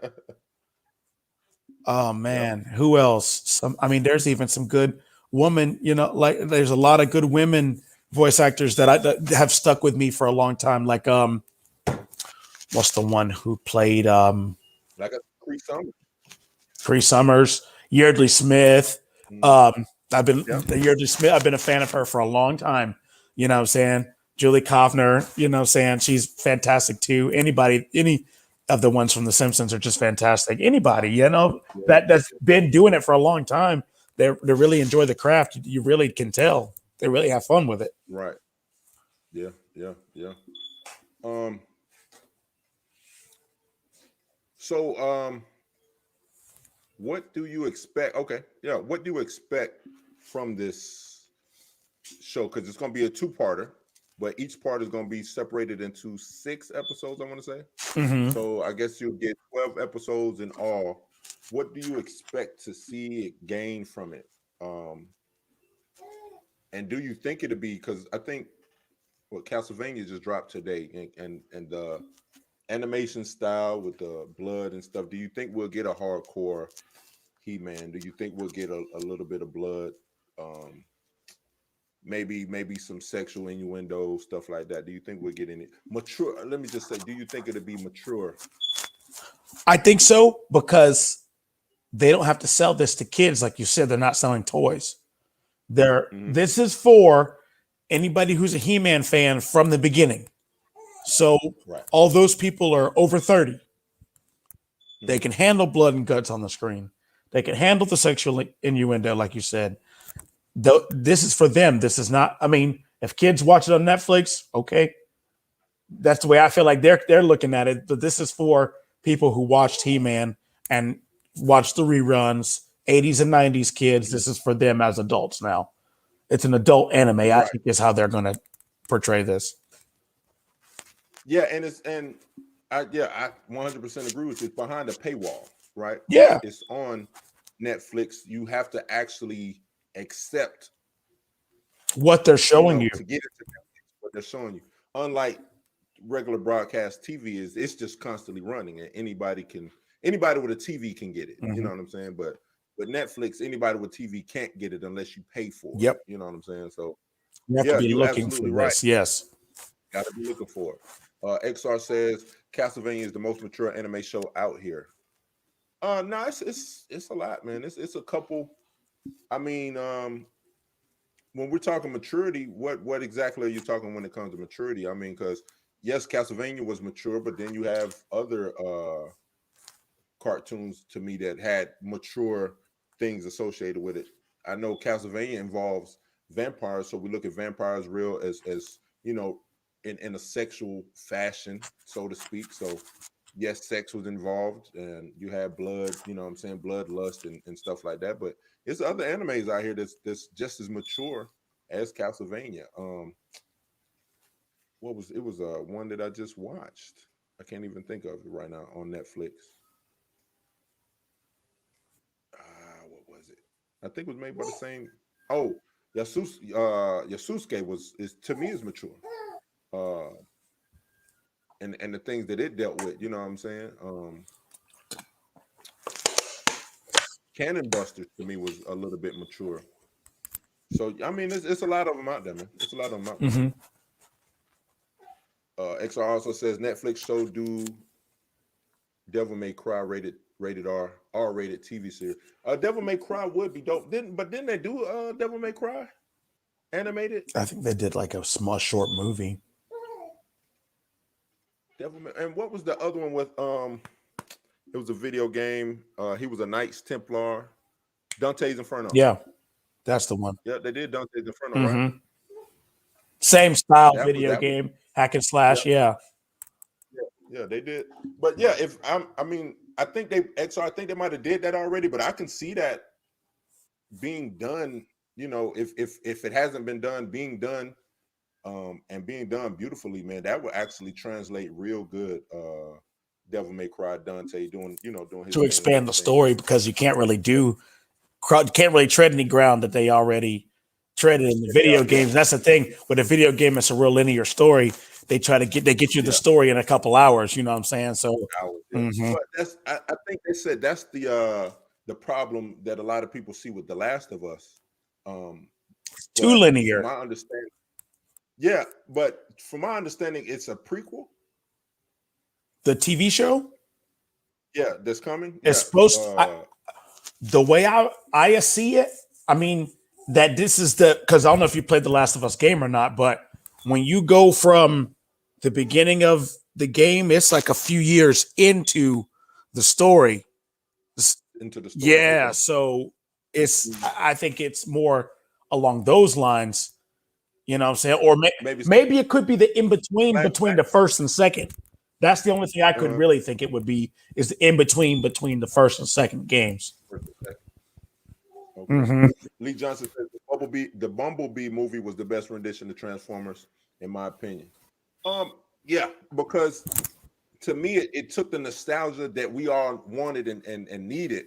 Oh Yep. man, who else? I mean, there's even some good woman. Like there's a lot of good women voice actors that have stuck with me for a long time. Like what's the one who played Like a Cree Summer. Cree Summers, Yeardley Smith. Mm-hmm. I've been Yep. Yeardley Smith. I've been a fan of her for a long time. You know what I'm saying? Julie Kovner. You know what I'm saying? She's fantastic too. Any of the ones from The Simpsons are just fantastic. Anybody, Yeah. that's been doing it for a long time. They really enjoy the craft. You really can tell they really have fun with it. Right. Yeah. Um. So what do you expect? Okay. Yeah. What do you expect from this show? Because it's going to be a 2-parter, but each part is going to be separated into 6 episodes, I want to say. Mm-hmm. So I guess you'll get 12 episodes in all. What do you expect to see it gain from it? And do you think it'll be, because I think Castlevania just dropped today, and the animation style with the blood and stuff, do you think we'll get a hardcore He-Man? Do you think we'll get a little bit of blood? Maybe some sexual innuendo, stuff like that. Do you think we'll get any mature? Let me just say, do you think it'll be mature? I think so because they don't have to sell this to kids, like you said. They're not selling toys. Mm-hmm. This is for anybody who's a He-Man fan from the beginning. So Right. all those people are over 30. They Mm-hmm. can handle blood and guts on the screen. They can handle the sexual innuendo, like you said. This is for them. This is not. I mean, if kids watch it on Netflix, okay, that's the way I feel like they're looking at it. But this is for people who watched He-Man and watched the reruns, 80s and 90s kids. Mm-hmm. This is for them as adults now. It's an adult anime, I Right. think, is how they're going to portray this. Yeah, and I 100% agree with you. It's behind a paywall. right? Yeah. It's on Netflix. You have to actually accept, What they're showing you. to get into Netflix, what they're showing you. Unlike regular broadcast TV, it's just constantly running, and anybody with a TV can get it. You Mm-hmm. know what I'm saying? But with Netflix, anybody with TV can't get it unless you pay for it. Yep. You know what I'm saying? So You have to yeah, be you're looking for absolutely right. this. Yes. Got to be looking for it. XR says Castlevania is the most mature anime show out here. No, it's a lot, man. It's a couple. I mean, when we're talking maturity, what exactly are you talking when it comes to maturity? I mean, because yes, Castlevania was mature, but then you have other cartoons to me that had mature things associated with it. I know Castlevania involves vampires, so we look at vampires real as in a sexual fashion, so to speak. So yes, sex was involved, and you had blood, what I'm saying, bloodlust and stuff like that. But there's other animes out here that's just as mature as Castlevania. What was it? Was one that I just watched. I can't even think of it right now on Netflix. What was it? I think it was made by the same. Oh, Yasusuke is to me is mature. Uh, and the things that it dealt with, you know what I'm saying? Cannon Buster to me was a little bit mature. So I mean, it's a lot of them out there, man. It's a lot of them out there. Mm-hmm. XR also says Netflix show do Devil May Cry rated R-rated TV series. Devil May Cry would be dope. Didn't they do Devil May Cry animated? I think they did like a small short movie. Devil May, and what was the other one with it was a video game. He was a Knights Templar. Dante's Inferno. Yeah, that's the one. Yeah, they did Dante's Inferno, right? Mm-hmm. Same style That was video that was game, hack and yeah, slash. Yeah. yeah, they did. But yeah, I mean, I think I think they might have did that already, but I can see that being done, if it hasn't been done, being done, and being done beautifully, man, that would actually translate real good. Devil May Cry, Dante doing his To thing and expand the everything. story, because you can't really tread any ground that they already treaded in the video games. That's the thing with a video game. It's a real linear story. They get you the story in a couple hours. You know what I'm saying? So, But I think they said that's the problem that a lot of people see with The Last of Us. Too But linear. from my understanding, yeah, but from my understanding, it's a prequel. The TV show? Yeah, that's coming. It's supposed to, the way I see it, I mean, that this is because I don't know if you played The Last of Us game or not, but when you go from the beginning of the game, it's like a few years into the story. Into the story. Yeah, Okay. so I think it's more along those lines. You know what I'm saying? Or maybe it could be the in between the first and second. That's the only thing I could really think it would be, is the in between the first and second games. Okay. Mm-hmm. Lee Johnson says the Bumblebee movie was the best rendition of Transformers, in my opinion. Yeah, because to me it took the nostalgia that we all wanted and needed,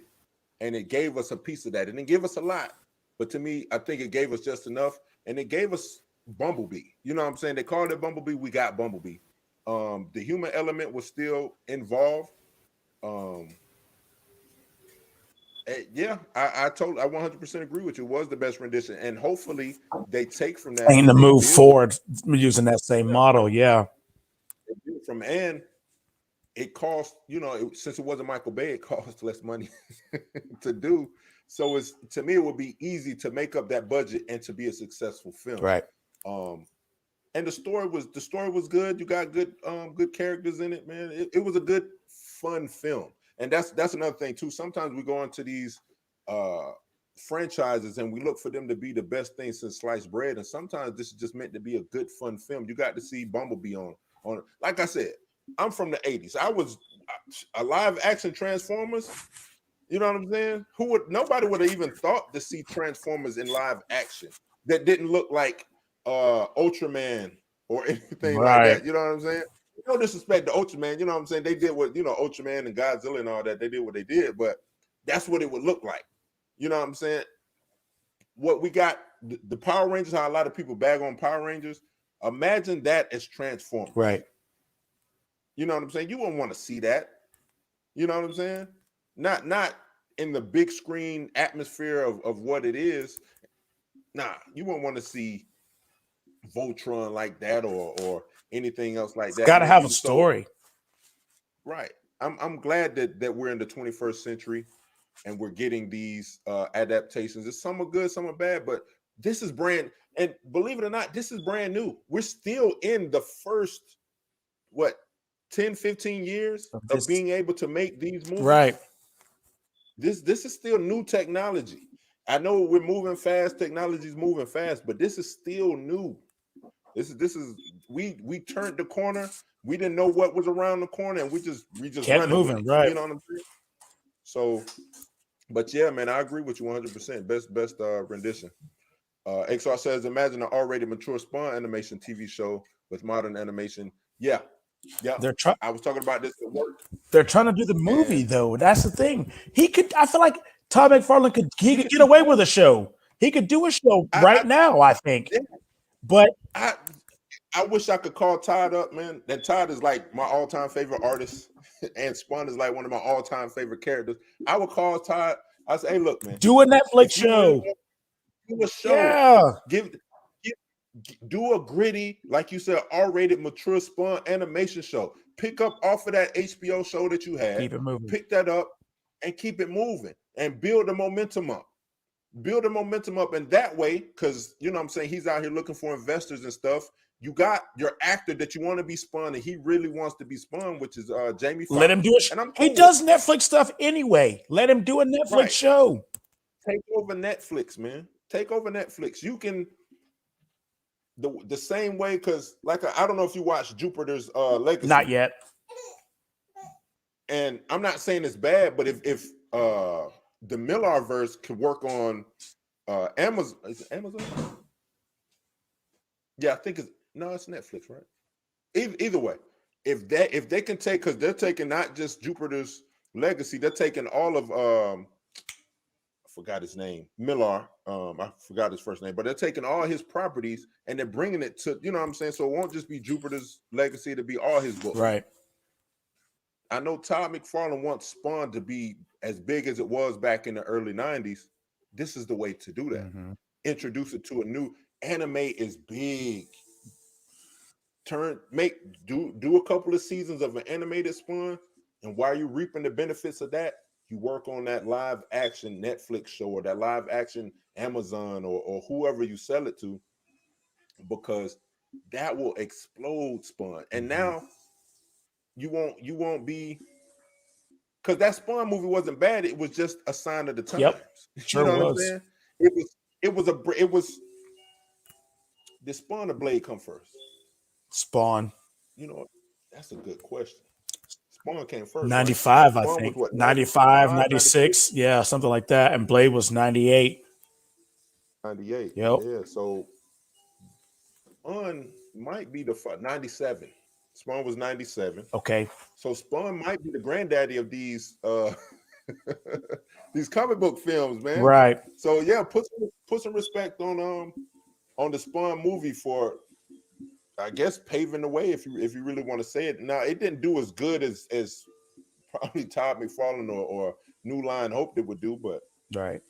and it gave us a piece of that. It didn't give us a lot, but to me, I think it gave us just enough, and it gave us Bumblebee. You know what I'm saying? They called it Bumblebee. We got Bumblebee. The human element was still involved. Yeah, I 100% agree with you. It was the best rendition, and hopefully they take from that and to move forward using that same model. Yeah, from and it cost, since it wasn't Michael Bay, it cost less money to do. So to me, it would be easy to make up that budget and to be a successful film. Right. And the story was good. You got good characters in it, man. It was a good, fun film. And that's another thing too. Sometimes we go into these franchises and we look for them to be the best thing since sliced bread. And sometimes this is just meant to be a good, fun film. You got to see Bumblebee on. Like I said, I'm from the 80s. I was a live action Transformers. You know what I'm saying? Nobody would have even thought to see Transformers in live action that didn't look like Ultraman or anything like that. You know what I'm saying? no disrespect to Ultraman, you know what I'm saying? They did what, Ultraman and Godzilla and all that. They did what they did, but that's what it would look like. You know what I'm saying? What we got, the Power Rangers, how a lot of people bag on Power Rangers. Imagine that as Transformers. Right. You know what I'm saying? You wouldn't want to see that. You know what I'm saying? Not in the big screen atmosphere of what it is. Nah, you wouldn't want to see Voltron like that or anything else like It's that. got to Man, have a story. Right. I'm glad that we're in the 21st century and we're getting these adaptations. Some are good, some are bad, but this is brand, and believe it or not, this is brand new. We're still in the first 10, 15 years of being able to make these movies. Right. This is still new technology. I know we're moving fast, technology's moving fast, but this is still new. This is we turned the corner. We didn't know what was around the corner, and we just kept running moving, with it. right? You know what I'm saying? So, but yeah, man, I agree with you 100%. Best rendition. XR says, imagine an R-rated mature Spawn animation TV show with modern animation. Yeah. I was talking about this at work. They're trying to do the movie, though. That's the thing. I feel like Todd McFarlane could get away with a show. He could do a show now, I think. Yeah. But I wish I could call Todd up, man. And Todd is like my all-time favorite artist, and Spawn is like one of my all-time favorite characters. I would call Todd. I say, hey, look, man, do a Netflix show. Do a show. Yeah. Do a gritty, like you said, R-rated mature Spawn animation show. Pick up off of that HBO show that you had. Keep it moving. Pick that up and keep it moving and build the momentum up. Build the momentum up, and that way, because you know what I'm saying, he's out here looking for investors and stuff. You got your actor that you want to be Spawn, and he really wants to be Spawn, which is Jamie Foxx. Let him do it. He does Netflix stuff anyway. Let him do a Netflix show. Take over Netflix, man. Take over Netflix. You can the same way, because I don't know if you watched Jupiter's Legacy. Not yet. And I'm not saying it's bad, but if the Millarverse could work on Amazon, is it Amazon? Yeah, I think it's Netflix, right? Either way, if they can take, because they're taking not just Jupiter's Legacy, they're taking all of I forgot his name, Millar. I forgot his first name, but they're taking all his properties and they're bringing it to, you know what I'm saying? So it won't just be Jupiter's Legacy, it'll be all his books. Right. I know Todd McFarlane wants Spawn to be as big as it was back in the early 90s. This is the way to do that. Mm-hmm. Introduce it to a new anime is big. Do a couple of seasons of an animated Spawn, and while you're reaping the benefits of that, you work on that live action Netflix show or that live action Amazon or whoever you sell it to, because that will explode Spawn. And now you won't be, because that Spawn movie wasn't bad. It was just a sign of the times. Yep, sure you know was. What I'm saying? It was. Did Spawn or Blade come first? Spawn. You know, that's a good question. Spawn came first. 95, right? I think. What, 95, 96. Yeah, something like that. And Blade was 98. 98. Yep. Yeah. So Spawn might be the 97. Spawn was 97. Okay. So Spawn might be the granddaddy of these these comic book films, man. Right. So yeah, put some respect on the Spawn movie for, I guess, paving the way, if you really want to say it. Now, it didn't do as good as probably Todd McFarlane or New Line hoped it would do, but right,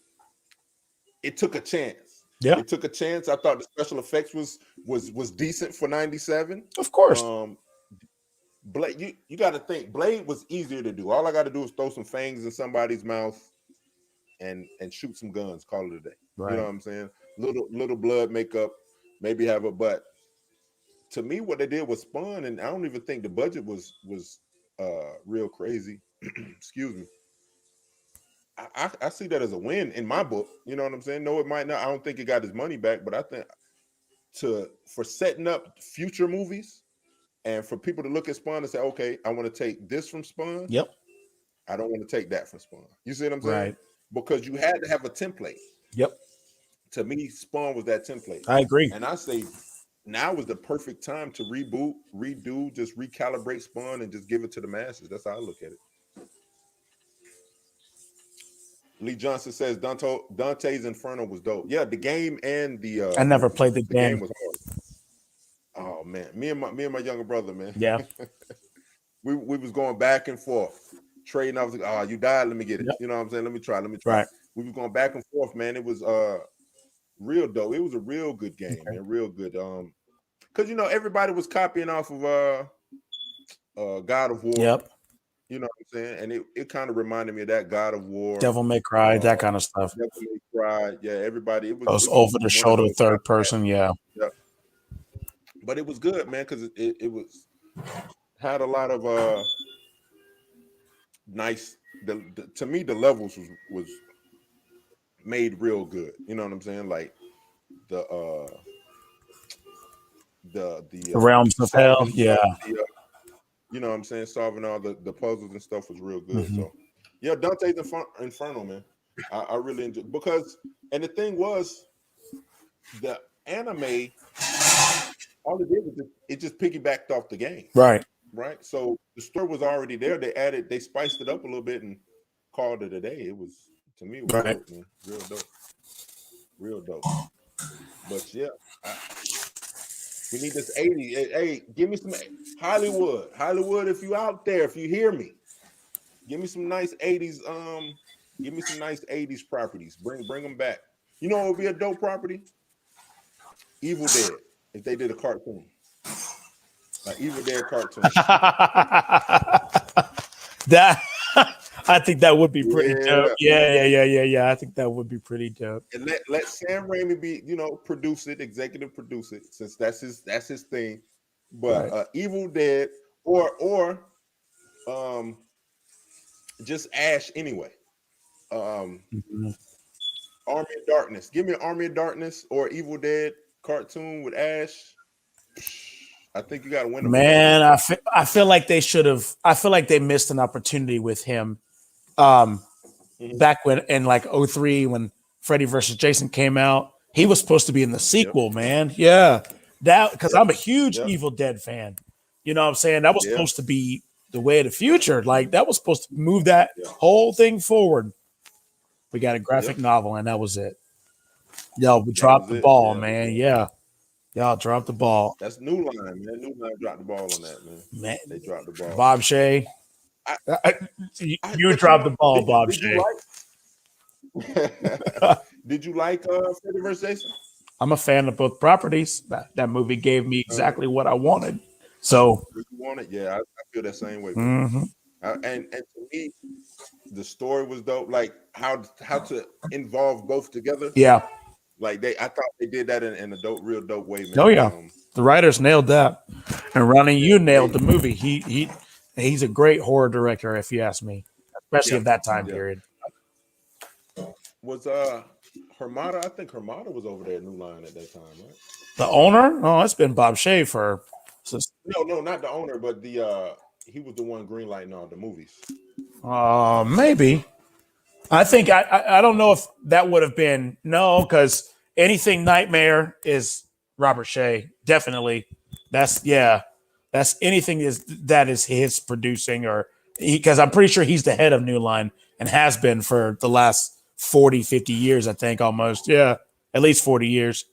it took a chance. Yeah, it took a chance. I thought the special effects was decent for 97. Of course. Blade, you got to think, Blade was easier to do. All I got to do is throw some fangs in somebody's mouth and shoot some guns, call it a day. Right. You know what I'm saying? Little blood makeup, maybe have a butt. To me, what they did was Spawn, and I don't even think the budget was real crazy. Excuse me. I see that as a win in my book. You know what I'm saying? No, it might not. I don't think it got his money back, but I think for setting up future movies and for people to look at Spawn and say, okay, I want to take this from Spawn. Yep. I don't want to take that from Spawn. You see what I'm saying? Right. Because you had to have a template. Yep. To me, Spawn was that template. I agree. And I say now is the perfect time to reboot, redo, just recalibrate Spawn and just give it to the masses. That's how I look at it. Lee Johnson says Dante's Inferno was dope. Yeah, the game and the I never movie. played the The game game. was hard. Oh man, me and my younger brother, man. Yeah. we was going back and forth, trading. I was like, oh, you died, let me get it. Yep. You know what I'm saying? Let me try. Right. We was going back and forth, man. It was real dope. It was a real good game, Okay. man. Real good. Because everybody was copying off of God of War. Yep. You know what I'm saying? And it kind of reminded me of that God of War. Devil May Cry, that kind of stuff. Devil May Cry. Yeah, everybody. It Those was over the one of shoulder those third person. Yeah. yeah. But it was good, man, because it was had a lot of nice. To me, the levels was made real good. You know what I'm saying? Like the Realms of Hell. solving Yeah. you know what I'm saying, solving all the puzzles and stuff was real good. Mhm. So yeah, Dante's Inferno, man. I really enjoyed because, and the thing was, the anime, all it did was it just piggybacked off the game. Right. Right. So the story was already there. They spiced it up a little bit and called it a day. It was, to me, it was Right. dope, man. Real dope. Real dope. But yeah, we need this 80. Hey, give me some Hollywood. Hollywood, if you out there, if you hear me, give me some nice 80s. Give me some nice 80s properties. Bring them back. You know what would be a dope property? Evil Dead. If they did a cartoon. Like Evil Dead cartoon. That I think that would be pretty dope. Yeah. Yeah. I think that would be pretty dope. And let Sam Raimi be, produce it, executive produce it, since that's his thing. But Right. Evil Dead or just Ash anyway. Mhm. Army of Darkness. Give me an Army of Darkness or Evil Dead cartoon with Ash. I think you got to win them. Man, I feel like they should have. I feel like they missed an opportunity with him. Back when in like 03 when Freddy versus Jason came out, he was supposed to be in the sequel, man. Yeah. That because I'm a huge Yep. Evil Dead fan. You know what I'm saying? That was Yeah. supposed to be the way of the future. Like that was supposed to move that Yeah. whole thing forward. We got a graphic Yep. novel, and that was it. Yo, we That dropped was the it. ball, Yeah. man. Yeah. Y'all dropped the ball. That's New Line, man. New Line dropped the ball on that, man. Man, They dropped the ball. Bob Shea. You but dropped the ball, did Bob did Shea. you did you like Freddy vs. Jason? I'm a fan of both properties. That movie gave me exactly what I wanted. So You want it? Yeah, I feel that same way. mhm. And to me, the story was dope. Like how to involve both together. Yeah. Like I thought they did that in a real dope way, man. Oh yeah. The writers nailed that. And Ronnie, you nailed the movie. He's a great horror director, if you ask me, especially of that time period. Was Hermata? I think Hermata was over there at New Line at that time, right? The owner? Oh, it's been Bob Shea for No, not the owner, but the he was the one greenlighting all the movies. maybe. I think I don't know if that would have been because anything Nightmare is Robert Shea. Definitely. That's anything that is his producing or because I'm pretty sure he's the head of New Line and has been for the last 40, 50 years, I think almost. Yeah. At least 40 years.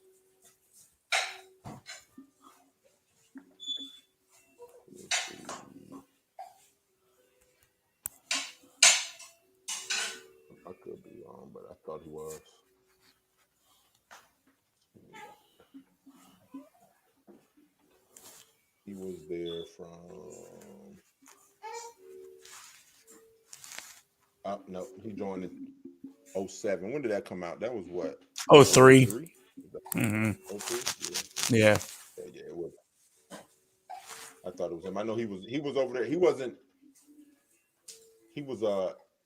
I could be wrong, but I thought he was. He was there from. No, he joined in 07. When did that come out? That was what? 03. 03? Mm-hmm. 03? Yeah. Yeah, it was. I thought it was him. I know he was over there. He wasn't. He was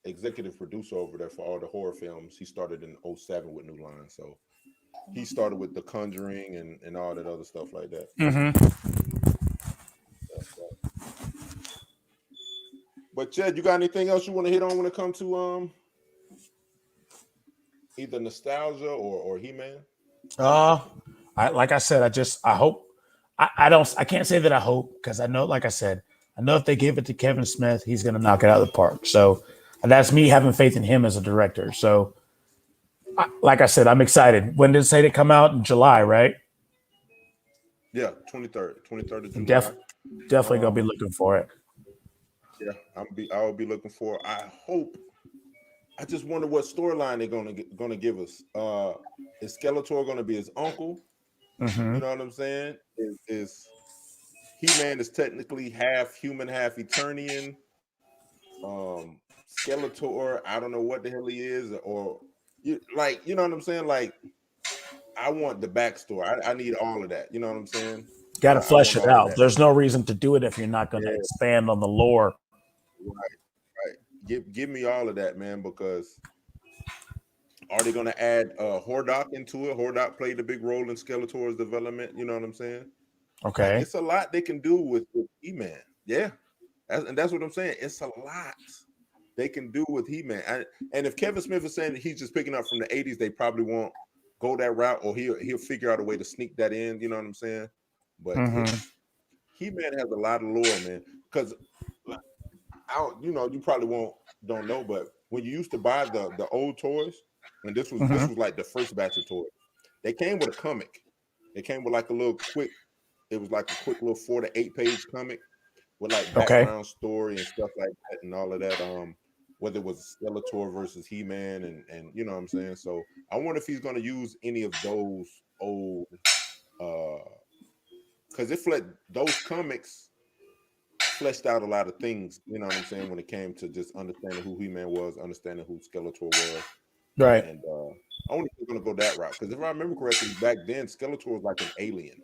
executive producer over there for all the horror films. He started in 07 with New Line, so he started with The Conjuring and all that other stuff like that. But Chad, you got anything else you want to hit on when it comes to either nostalgia or He-Man? Like I said, I hope I can't say that I hope, because I know, like I said, I know if they give it to Kevin Smith, he's going to knock it out of the park. So and that's me having faith in him as a director. So, like I said, I'm excited. When did it say to come out? In July, right? Yeah, 23rd of Def, July. definitely gonna be Um, looking for it. yeah, I'll be looking for. I hope. I just wonder what storyline they're gonna give us. Is Skeletor gonna be his uncle? Hmm. You know what I'm saying? Is He-Man is technically half human, half Eternian. Skeletor, I don't know what the hell he is, or you know what I'm saying? Like, I want the backstory. I need all of that. You know what I'm saying? Got to I flesh want it all of out. that. There's no reason to do it if you're not going to Yeah, expand on the lore. right, right. Give me all of that, man, because are they gonna add Hordoc into it? Hordoc played a big role in Skeletor's development, you know what I'm saying? Like, Okay. it's a lot they can do with He-Man. Yeah. That's what I'm saying. It's a lot they can do with He-Man. And if Kevin Smith is saying that he's just picking up from the 80s, they probably won't go that route, or he'll figure out a way to sneak that in, you know what I'm saying? But Hmm. it's He-Man has a lot of lore, man. Because I don't, you probably won't don't know, but when you used to buy the old toys, and this Hmm. was like the first batch of toys, they came with a comic. They came with like a little quick, it was like a quick little 4 to 8 page comic with like Okay. background story and stuff like that and all of that. Whether it was Skeletor versus He-Man and you know what I'm saying. So I wonder if he's gonna use any of those old uh because those comics fleshed out a lot of things, you know what I'm saying, when it came to just understanding who He-Man was, understanding who Skeletor was. Right. And I wonder if they're gonna go that route. Because if I remember correctly, back then Skeletor was like an alien.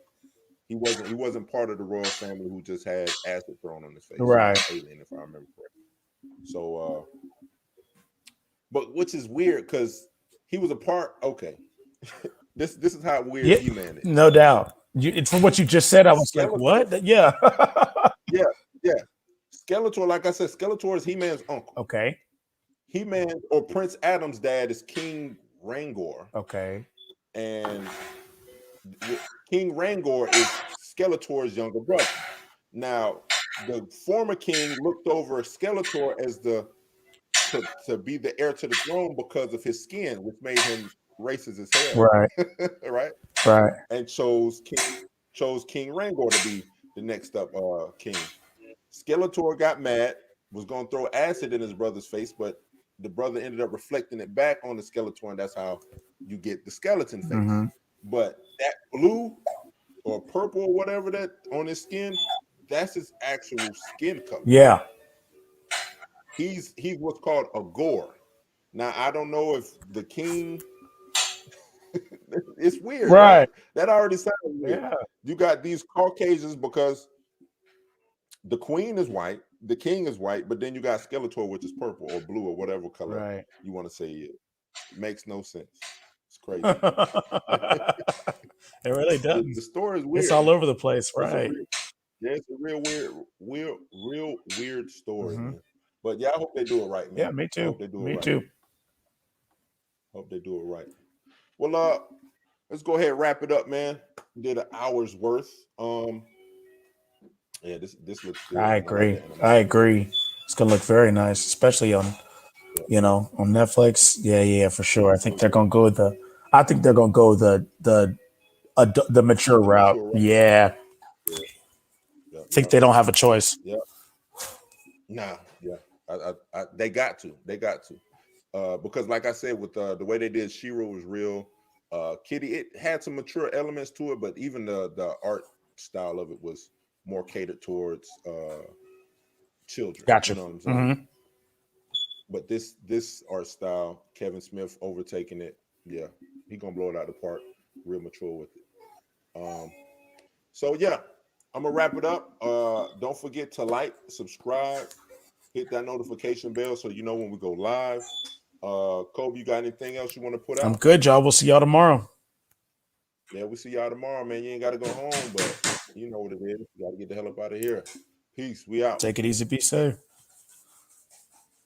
He wasn't part of the royal family who just had acid thrown on his face. He was Right. an alien, if I remember correctly. So but which is weird because he was a part. Okay. This is how weird Yeah. He-Man is. No doubt. It's from what you just said. I was like, Skeletor, what? Yeah. yeah, yeah. Skeletor, like I said, Skeletor is He-Man's uncle. Okay. He-Man or Prince Adam's dad is King Rangor, Okay. and King Rangor is Skeletor's younger brother. Now, the former king looked over Skeletor as to be the heir to the throne because of his skin, which made him racist as hell, Right. right? Right. And chose King Rangor to be the next up king. Skeletor got mad, was gonna throw acid in his brother's face, but the brother ended up reflecting it back on the Skeletor, and that's how you get the skeleton face. Hmm. But that blue or purple or whatever that on his skin, that's his actual skin color. Yeah. He's what's called a gore. Now I don't know if the king it's weird, right? Right. That already sounds weird. Yeah. You got these Caucasians because the queen is white, the king is white, but then you got Skeletor, which is purple or blue or whatever color Right. you want to say it. Makes no sense. It's crazy. It really The does. story is It's weird, all man. over the place. It's a Right. real, yeah, it's a real weird story, Hmm. man. But yeah, I hope they do it right, Yeah. man. Me I too. hope they do it Me right. too. Hope they do it right. Well, let's go ahead and wrap it up, man. Did an hour's worth. Yeah, this looks good, I man. I like agree. the I animation. agree. It's gonna look very nice, especially on Yeah, on Netflix. Yeah, yeah, for sure. I it's think gonna they're look gonna go with the. I think they're gonna go the mature the route. mature, right? Yeah, Yeah, yeah, I think yeah, they don't have a choice. yeah. Nah, yeah. They got to. They got to. Because like I said, with the way they did Shiro was real. Kitty, it had some mature elements to it, but even the art style of it was more catered towards children. You Gotcha. know what I'm saying? Hmm. But this art style, Kevin Smith overtaking it, yeah, he gonna blow it out of the park. Real mature with it. So yeah, I'm gonna wrap it up. Don't forget to like, subscribe, hit that notification bell so you know when we go live. Kobe, you got anything else you want to put I'm out? good, y'all. We'll see y'all tomorrow. Yeah, we see y'all tomorrow, man. You ain't gotta go home, but you know what it is. You gotta get the hell up out of here. Peace. We out. Take it easy. Be safe.